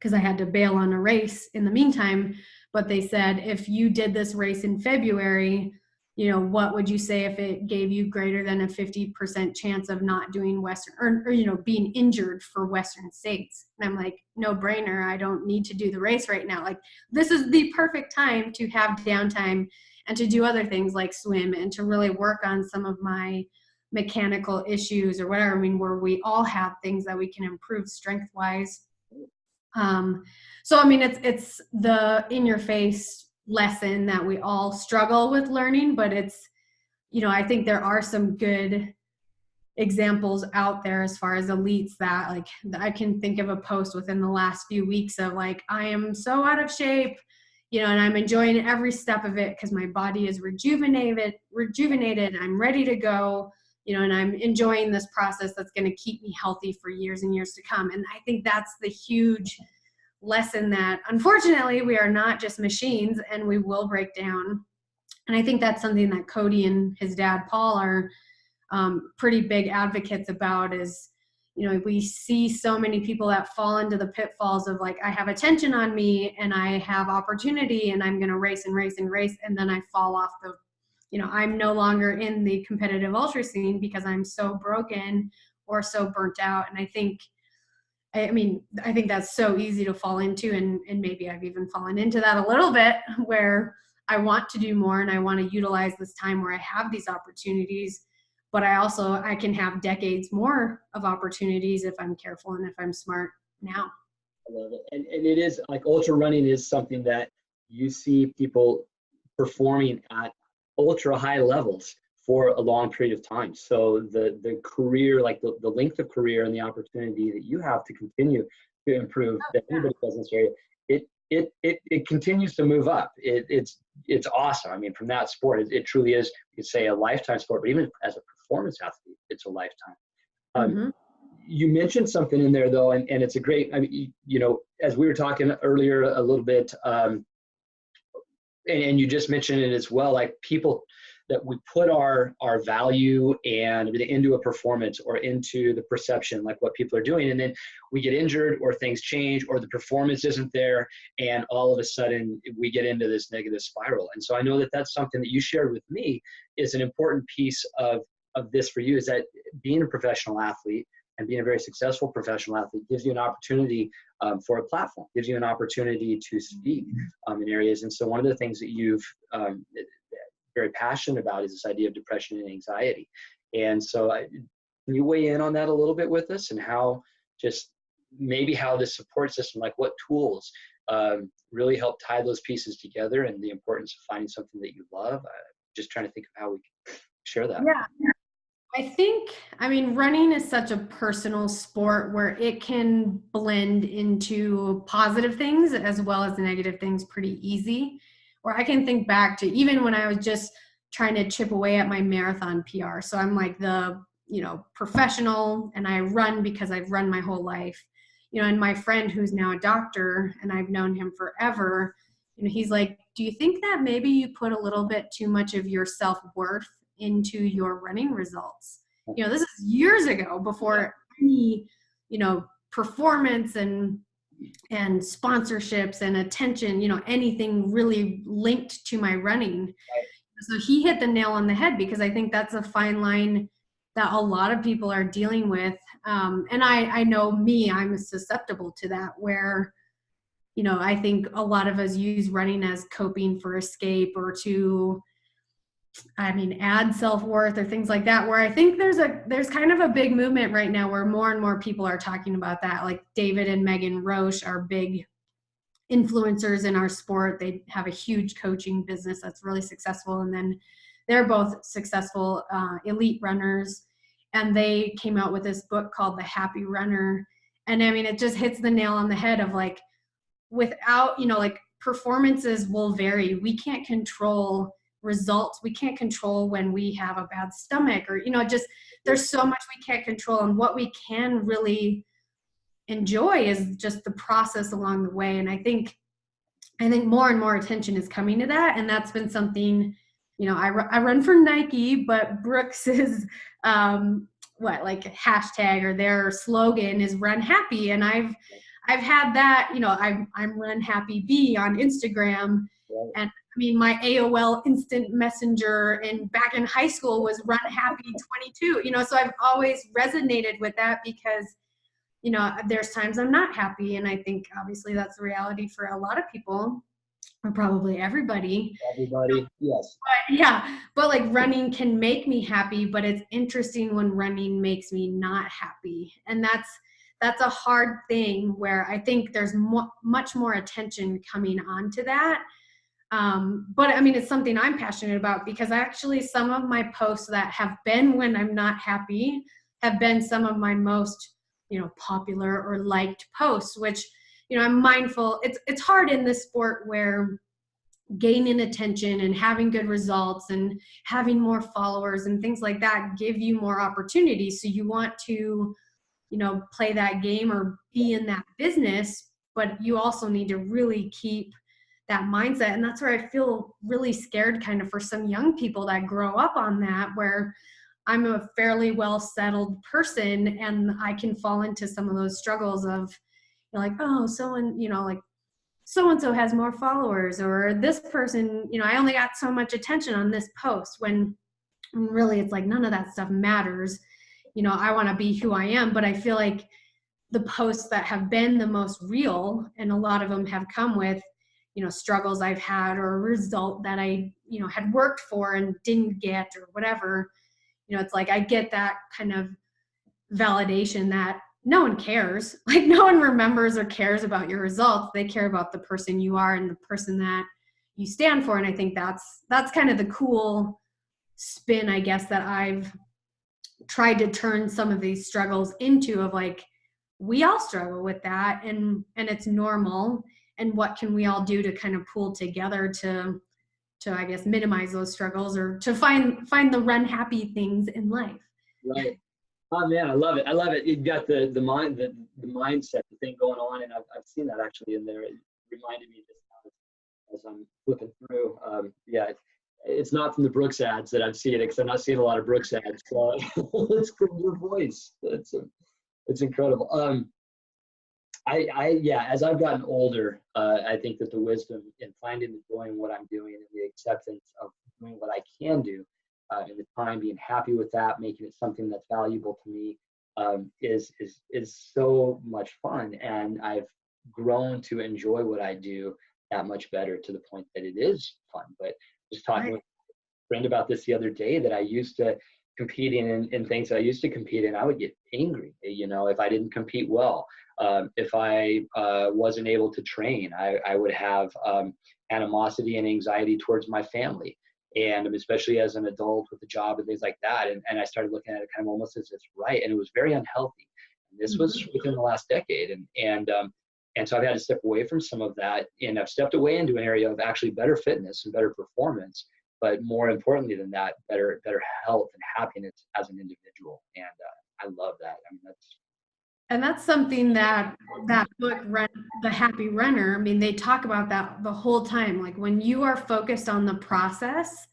because I had to bail on a race in the meantime, but they said, if you did this race in February, you know, what would you say if it gave you greater than a 50% chance of not doing Western, or, you know, being injured for Western states? And I'm like, no brainer. I don't need to do the race right now. Like, this is the perfect time to have downtime and to do other things like swim and to really work on some of my mechanical issues or whatever. I mean, where we all have things that we can improve strength wise. So, I mean, it's the in your face lesson that we all struggle with learning, but it's, you know, I think there are some good examples out there as far as elites that, like, I can think of a post within the last few weeks of like, I am so out of shape, you know, and I'm enjoying every step of it because my body is rejuvenated, I'm ready to go, you know, and I'm enjoying this process that's going to keep me healthy for years and years to come. And I think that's the huge lesson, that unfortunately we are not just machines and we will break down. And I think that's something that Cody and his dad Paul are pretty big advocates about, is, you know, we see so many people that fall into the pitfalls of like, I have attention on me and I have opportunity and I'm going to race and race and race, and then I fall off the, you know, I'm no longer in the competitive ultra scene because I'm so broken or so burnt out. And I think that's so easy to fall into, and maybe I've even fallen into that a little bit, where I want to do more and I want to utilize this time where I have these opportunities, but I can have decades more of opportunities if I'm careful and if I'm smart now. I love it. And it is like, ultra running is something that you see people performing at ultra high levels for a long period of time. So the career, like the length of career and the opportunity that you have to continue to improve that anybody does in this area, it continues to move up. It's awesome. I mean, from that sport, it truly is, you could say, a lifetime sport, but even as a performance athlete, it's a lifetime. You mentioned something in there though, and it's a great, I mean, you know, as we were talking earlier a little bit, and you just mentioned it as well, like people that we put our value and into a performance or into the perception, like what people are doing, and then we get injured or things change or the performance isn't there, and all of a sudden we get into this negative spiral. And so I know that that's something that you shared with me is an important piece of this for you, is that being a professional athlete and being a very successful professional athlete gives you an opportunity for a platform, gives you an opportunity to speak in areas. And so one of the things that you've very passionate about is this idea of depression and anxiety. And so can you weigh in on that a little bit with us, and how just maybe how this support system, like what tools really help tie those pieces together, and the importance of finding something that you love? Just trying to think of how we can share that. Yeah. I mean, running is such a personal sport where it can blend into positive things as well as negative things pretty easy. Where I can think back to even when I was just trying to chip away at my marathon PR. So I'm like the, professional, and I run because I've run my whole life, and my friend who's now a doctor and I've known him forever, he's like, do you think that maybe you put a little bit too much of your self-worth into your running results? This is years ago, before any, performance and sponsorships and attention, anything really linked to my running. Right. So he hit the nail on the head, because I think that's a fine line that a lot of people are dealing with. And I know I'm susceptible to that, where, I think a lot of us use running as coping for escape, or to, add self-worth or things like that, where I think there's kind of a big movement right now where more and more people are talking about that. Like David and Megan Roche are big influencers in our sport. They have a huge coaching business that's really successful. And then they're both successful elite runners. And they came out with this book called The Happy Runner. And it just hits the nail on the head of like, without, like performances will vary. We can't control results. We can't control when we have a bad stomach, or just there's so much we can't control, and what we can really enjoy is just the process along the way. And I think more and more attention is coming to that, and that's been something, I run for Nike, but Brooks's hashtag or their slogan is Run Happy, and I've had that, I'm Run Happy B on Instagram. Right. And my AOL instant messenger and back in high school was Run Happy 22, so I've always resonated with that, because, there's times I'm not happy. And I think obviously that's the reality for a lot of people, or probably everybody. Yes. But like running can make me happy, but it's interesting when running makes me not happy. And that's a hard thing, where I think there's much more attention coming onto that. But it's something I'm passionate about, because actually some of my posts that have been when I'm not happy have been some of my most, popular or liked posts, which, I'm mindful. It's hard in this sport where gaining attention and having good results and having more followers and things like that give you more opportunities. So you want to, play that game or be in that business, but you also need to really keep that mindset. And that's where I feel really scared kind of for some young people that grow up on that, where I'm a fairly well settled person and I can fall into some of those struggles of like, oh, someone, like so-and-so has more followers, or this person, I only got so much attention on this post, when really it's like none of that stuff matters. I want to be who I am, but I feel like the posts that have been the most real, and a lot of them have come with, struggles I've had, or a result that I, had worked for and didn't get, or whatever. It's like I get that kind of validation that no one cares. Like no one remembers or cares about your results. They care about the person you are and the person that you stand for. And I think that's kind of the cool spin, I guess, that I've tried to turn some of these struggles into, of like, we all struggle with that, and it's normal. And what can we all do to kind of pull together to I guess minimize those struggles, or to find the run happy things in life. Right. Oh man, I love it. You've got the mindset, the thing going on, and I've seen that actually in there. It reminded me just as I'm flipping through. Yeah, it's not from the Brooks ads that I'm seeing it, because I'm not seeing a lot of Brooks ads. So it's from your voice. It's incredible. Yeah, as I've gotten older, I think that the wisdom in finding the joy in what I'm doing and the acceptance of doing what I can do, and the time being happy with that, making it something that's valuable to me, is so much fun. And I've grown to enjoy what I do that much better, to the point that it is fun. But just talking with a friend about this the other day, that I used to competing in things that I used to compete in, I would get angry, if I didn't compete well. If I wasn't able to train, I would have animosity and anxiety towards my family. And especially as an adult with a job and things like that. And I started looking at it kind of almost as it's right. And it was very unhealthy. And this was within the last decade. And so I've had to step away from some of that. And I've stepped away into an area of actually better fitness and better performance. But more importantly than that, better health and happiness as an individual. And I love that. I mean, that's something that book, The Happy Runner, I mean, they talk about that the whole time. Like, when you are focused on the process,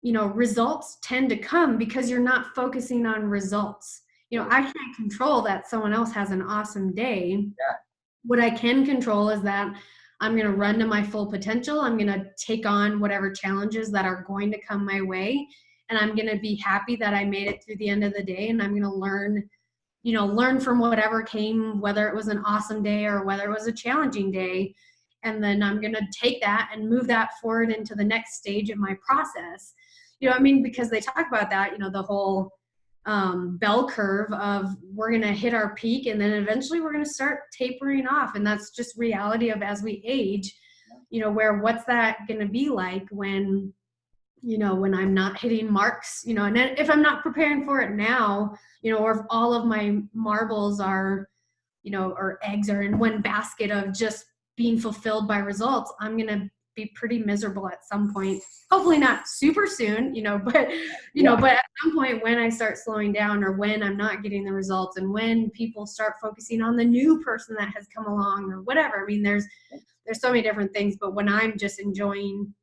results tend to come because you're not focusing on results. I can't control that someone else has an awesome day. Yeah. What I can control is that I'm going to run to my full potential. I'm going to take on whatever challenges that are going to come my way. And I'm going to be happy that I made it through the end of the day. And I'm going to learn from whatever came, whether it was an awesome day or whether it was a challenging day. And then I'm going to take that and move that forward into the next stage of my process. Because they talk about that, the whole bell curve of, we're going to hit our peak and then eventually we're going to start tapering off. And that's just reality of, as we age, where what's that going to be like when I'm not hitting marks, and then if I'm not preparing for it now, or if all of my marbles are, or eggs are in one basket of just being fulfilled by results, I'm going to be pretty miserable at some point. Hopefully not super soon, but at some point when I start slowing down, or when I'm not getting the results, and when people start focusing on the new person that has come along or whatever. I mean, there's so many different things, but when I'm just enjoying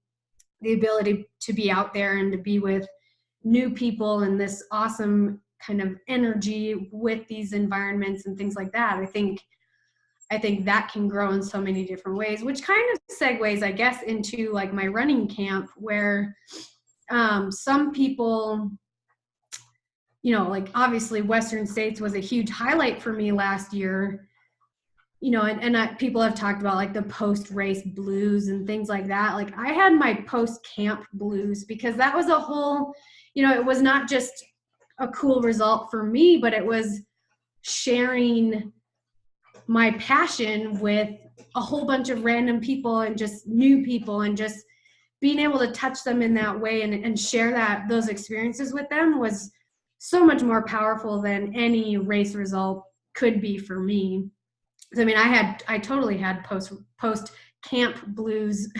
the ability to be out there and to be with new people and this awesome kind of energy with these environments and things like that, I think that can grow in so many different ways, which kind of segues, I guess, into like my running camp, where some people, like obviously Western States was a huge highlight for me last year, people have talked about like the post-race blues and things like that. Like, I had my post-camp blues, because that was a whole, it was not just a cool result for me, but it was sharing my passion with a whole bunch of random people and just new people, and just being able to touch them in that way and share those experiences with them was so much more powerful than any race result could be for me. I mean, I totally had post camp blues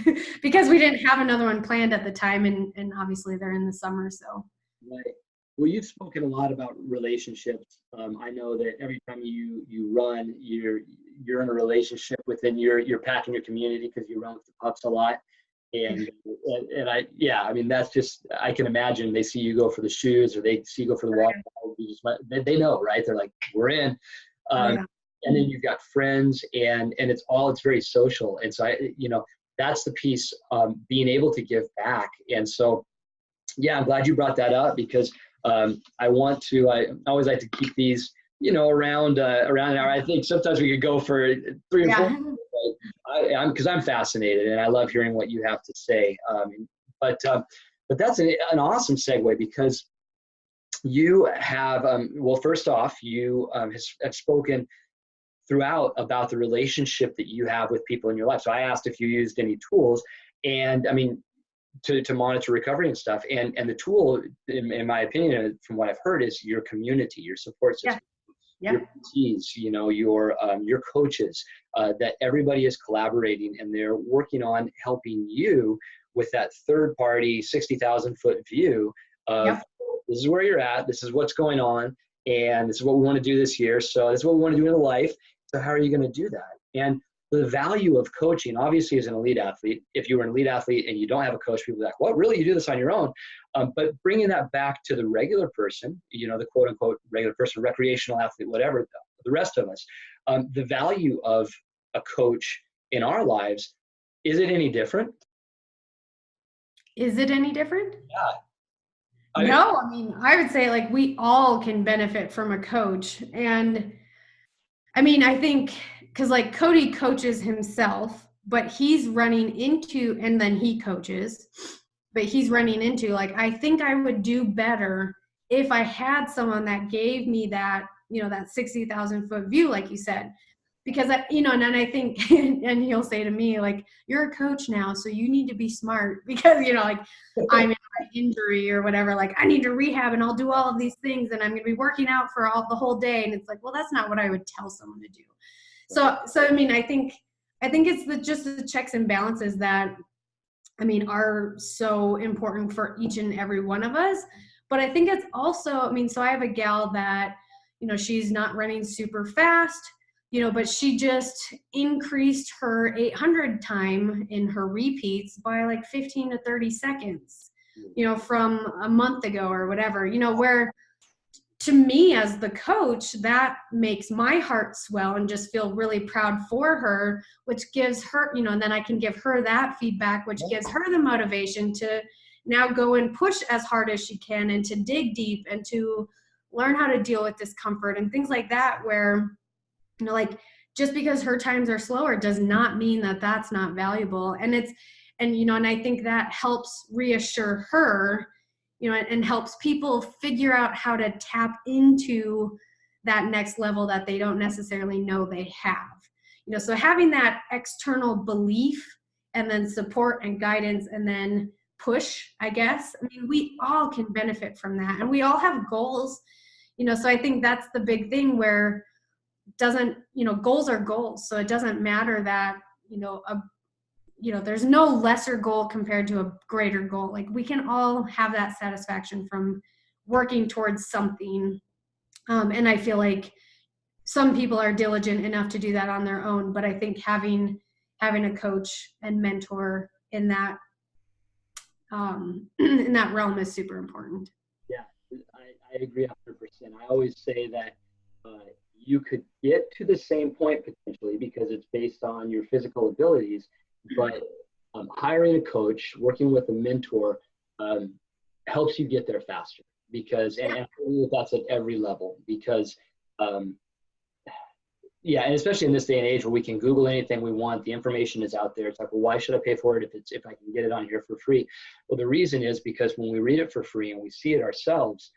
because we didn't have another one planned at the time, and obviously they're in the summer. So. Right. Well, you've spoken a lot about relationships. I know that every time you run, you're in a relationship within your pack and your community, because you run with the pups a lot. And I mean, that's just, I can imagine they see you go for the shoes, or they see you go for the water. They know, right? They're like, we're in. And then you've got friends, and it's very social. And so that's the piece, being able to give back. And so, yeah, I'm glad you brought that up, because I always like to keep these, around an hour. I think sometimes we could go for 3 or 4, because I'm fascinated and I love hearing what you have to say. But that's an awesome segue, because you have, first off, you have spoken throughout about the relationship that you have with people in your life. So I asked if you used any tools, and I mean, to monitor recovery and stuff. And the tool, in my opinion, from what I've heard, is your community, your support system, your PTs, your coaches, that everybody is collaborating and they're working on helping you with that third party 60,000 foot view of this is where you're at, this is what's going on, and this is what we want to do this year. So this is what we want to do in life. So how are you going to do that? And the value of coaching, obviously, as an elite athlete, if you were an elite athlete and you don't have a coach, people are like, what, really, you do this on your own? But bringing that back to the regular person, the quote unquote regular person, recreational athlete, whatever, the rest of us, the value of a coach in our lives, is it any different? Is it any different? Yeah. No, I mean, I would say like we all can benefit from a coach. And I mean, I think because like Cody coaches himself, but he's running into, and then he coaches, but he's running into, like, I think I would do better if I had someone that gave me that, that 60,000 foot view, like you said, because and then I think, and he'll say to me, like, you're a coach now, so you need to be smart because, like I'm in my injury or whatever, like I need to rehab and I'll do all of these things and I'm going to be working out for the whole day. And it's like, well, that's not what I would tell someone to do. So I mean, I think it's just the checks and balances that, I mean, are so important for each and every one of us. But I think it's also, I mean, so I have a gal that, she's not running super fast, but she just increased her 800 time in her repeats by like 15 to 30 seconds, from a month ago or whatever, where to me as the coach, that makes my heart swell and just feel really proud for her, which gives her, and then I can give her that feedback, which gives her the motivation to now go and push as hard as she can and to dig deep and to learn how to deal with discomfort and things like that, where, like, just because her times are slower does not mean that that's not valuable. And and I think that helps reassure her, and helps people figure out how to tap into that next level that they don't necessarily know they have. So having that external belief and then support and guidance and then push, I guess, I mean, we all can benefit from that, and we all have goals, so I think that's the big thing where goals are goals. So it doesn't matter that, there's no lesser goal compared to a greater goal. Like, we can all have that satisfaction from working towards something. And I feel like some people are diligent enough to do that on their own, but I think having a coach and mentor in that in that realm is super important. Yeah, I agree 100%. I always say that you could get to the same point potentially because it's based on your physical abilities, but hiring a coach, working with a mentor, helps you get there faster because, and I believe that's at every level because, yeah, and especially in this day and age where we can Google anything we want, the information is out there. It's like, well, why should I pay for it if I can get it on here for free? Well, the reason is because when we read it for free and we see it ourselves,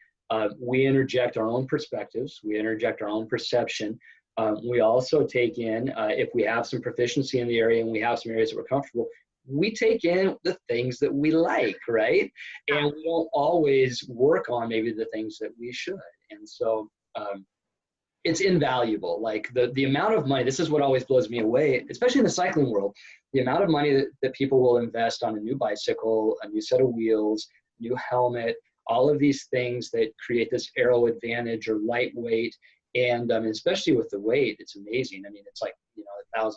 we interject our own perspectives, we interject our own perception. We also take in, if we have some proficiency in the area and we have some areas that we're comfortable, we take in the things that we like, right? And we don't always work on maybe the things that we should. And so it's invaluable. Like the amount of money, this is what always blows me away, especially in the cycling world, the amount of money that people will invest on a new bicycle, a new set of wheels, new helmet, all of these things that create this aero advantage or lightweight. And especially with the weight, it's amazing. I mean, it's like, $1,000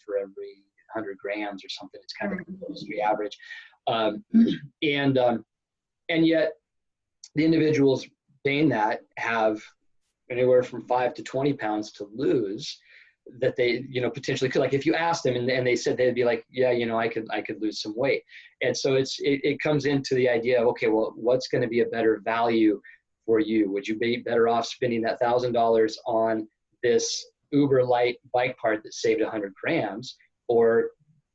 for every 100 grams or something. It's kind of an industry average. And yet the individuals paying that have anywhere from 5 to 20 pounds to lose that they, potentially could. Like if you asked them and they said, they'd be like, yeah, I could lose some weight. And so it comes into the idea of, okay, well, what's going to be a better value for you? Would you be better off spending that $1,000 on this uber light bike part that saved 100 grams, or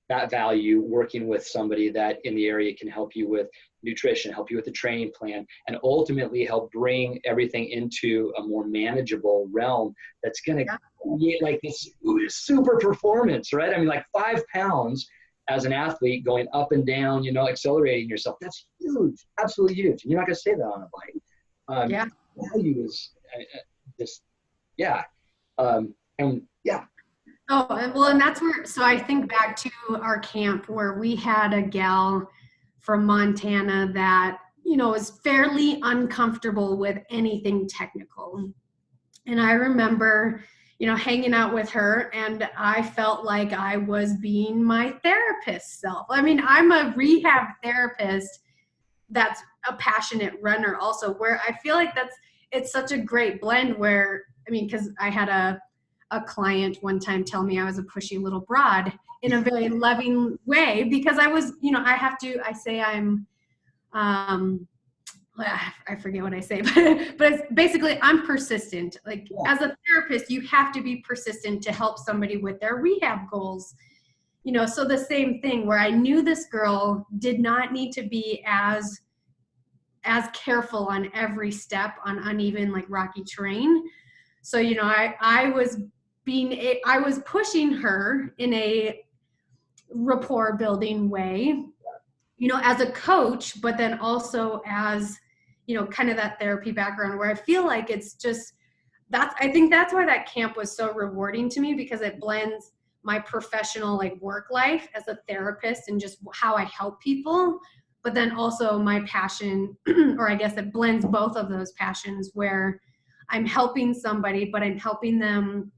that value working with somebody that in the area can help you with nutrition, help you with the training plan, and ultimately help bring everything into a more manageable realm that's going to create like this super performance, right? I mean, like 5 pounds as an athlete going up and down, accelerating yourself, that's huge, absolutely huge. And you're not going to say that on a bike. Value is just, yeah. And yeah. Oh, well, and that's where, so I think back to our camp where we had a gal from Montana that, was fairly uncomfortable with anything technical. And I remember, hanging out with her, and I felt like I was being my therapist self. I mean, I'm a rehab therapist that's a passionate runner also, where I feel like it's such a great blend where, I mean, because I had a client one time tell me I was a pushy little broad in a very loving way, because I was, I say I'm, I forget what I say, but it's basically I'm persistent. Like, as a therapist, you have to be persistent to help somebody with their rehab goals. So the same thing where I knew this girl did not need to be as careful on every step on uneven, like rocky terrain. So, I was pushing her in a rapport building way, as a coach, but then also as, kind of that therapy background where I feel like it's just, I think that's why that camp was so rewarding to me, because it blends my professional like work life as a therapist and just how I help people, but then also my passion, or I guess it blends both of those passions where I'm helping somebody, but I'm helping them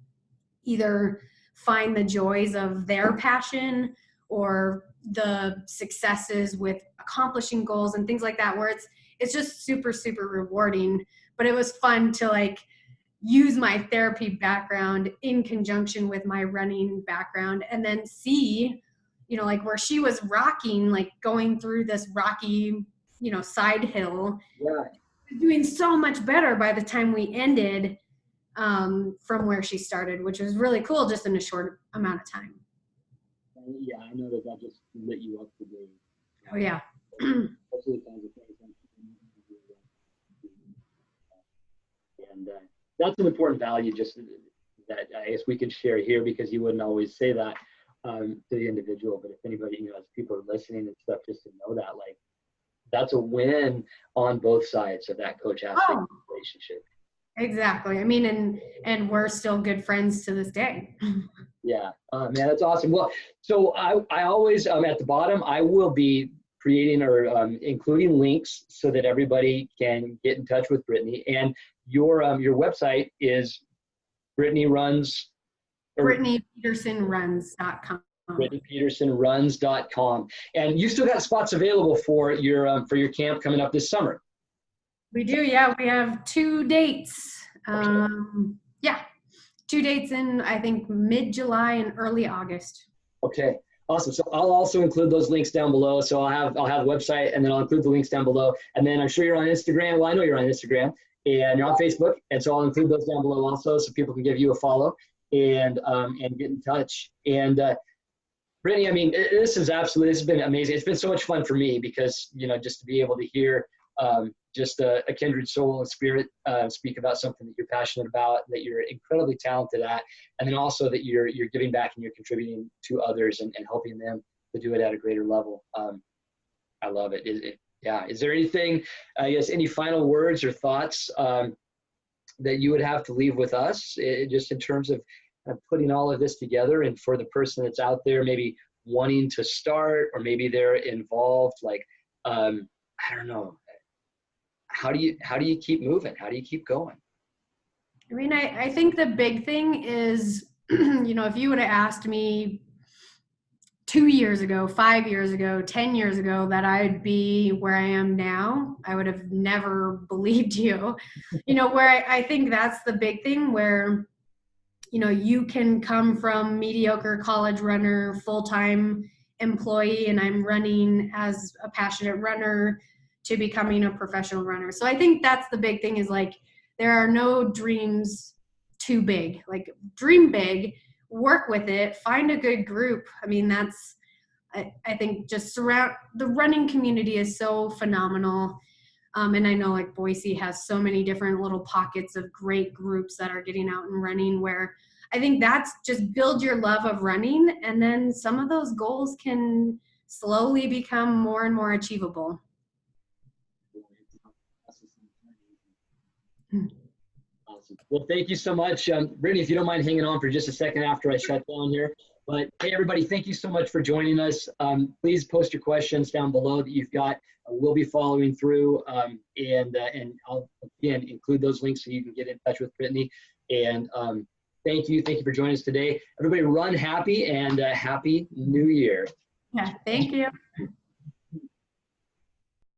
either find the joys of their passion or the successes with accomplishing goals and things like that, where it's just super, super rewarding. But it was fun to like use my therapy background in conjunction with my running background, and then see, like where she was rocking, like going through this rocky, side hill, doing so much better by the time we ended, from where she started, which was really cool just in a short amount of time. Yeah, I know that just lit you up for days. Oh, yeah. And that's an important value just that I guess we can share here, because you wouldn't always say that to the individual. But if anybody, as people are listening and stuff, just to know that, like, that's a win on both sides of that coach-athlete relationship. Exactly. I mean, and we're still good friends to this day. Yeah, man, that's awesome. Well, so I always, at the bottom, I will be creating or including links so that everybody can get in touch with Brittany. And your website is BrittanyPetersonRuns.com. BrittanyPetersonRuns.com. And you still got spots available for your camp coming up this summer. We do, yeah. We have 2 dates. Okay. 2 dates in, I think, mid-July and early August. Okay, awesome. So I'll also include those links down below. So I'll have the website, and then I'll include the links down below. And then I'm sure you're on Instagram. Well, I know you're on Instagram, and you're on Facebook. And so I'll include those down below also, so people can give you a follow and get in touch. And Brittany, I mean, this has been amazing. It's been so much fun for me because, just to be able to hear just a kindred soul and spirit speak about something that you're passionate about, that you're incredibly talented at, and then also that you're giving back and you're contributing to others and helping them to do it at a greater level. I love it. Is there anything, I guess, any final words or thoughts that you would have to leave with us, just in terms of putting all of this together, and for the person that's out there maybe wanting to start, or maybe they're involved, like, I don't know, how do you keep moving? How do you keep going? I mean, I think the big thing is, if you would have asked me 2 years ago, 5 years ago, 10 years ago that I'd be where I am now, I would have never believed you. Where I think that's the big thing, where, you can come from mediocre college runner, full-time employee, and I'm running as a passionate runner, to becoming a professional runner. So I think that's the big thing, is like, there are no dreams too big. Like, dream big, work with it, find a good group. I mean, I think just the running community is so phenomenal. And I know, like, Boise has so many different little pockets of great groups that are getting out and running, where I think that's just build your love of running. And then some of those goals can slowly become more and more achievable. Awesome. Well, thank you so much. Brittany, if you don't mind hanging on for just a second after I shut down here. But hey, everybody, thank you so much for joining us. Please post your questions down below that you've got. We'll be following through, and I'll, again, include those links so you can get in touch with Brittany. And Thank you. Thank you for joining us today. Everybody run happy and happy New Year. Yeah, thank you.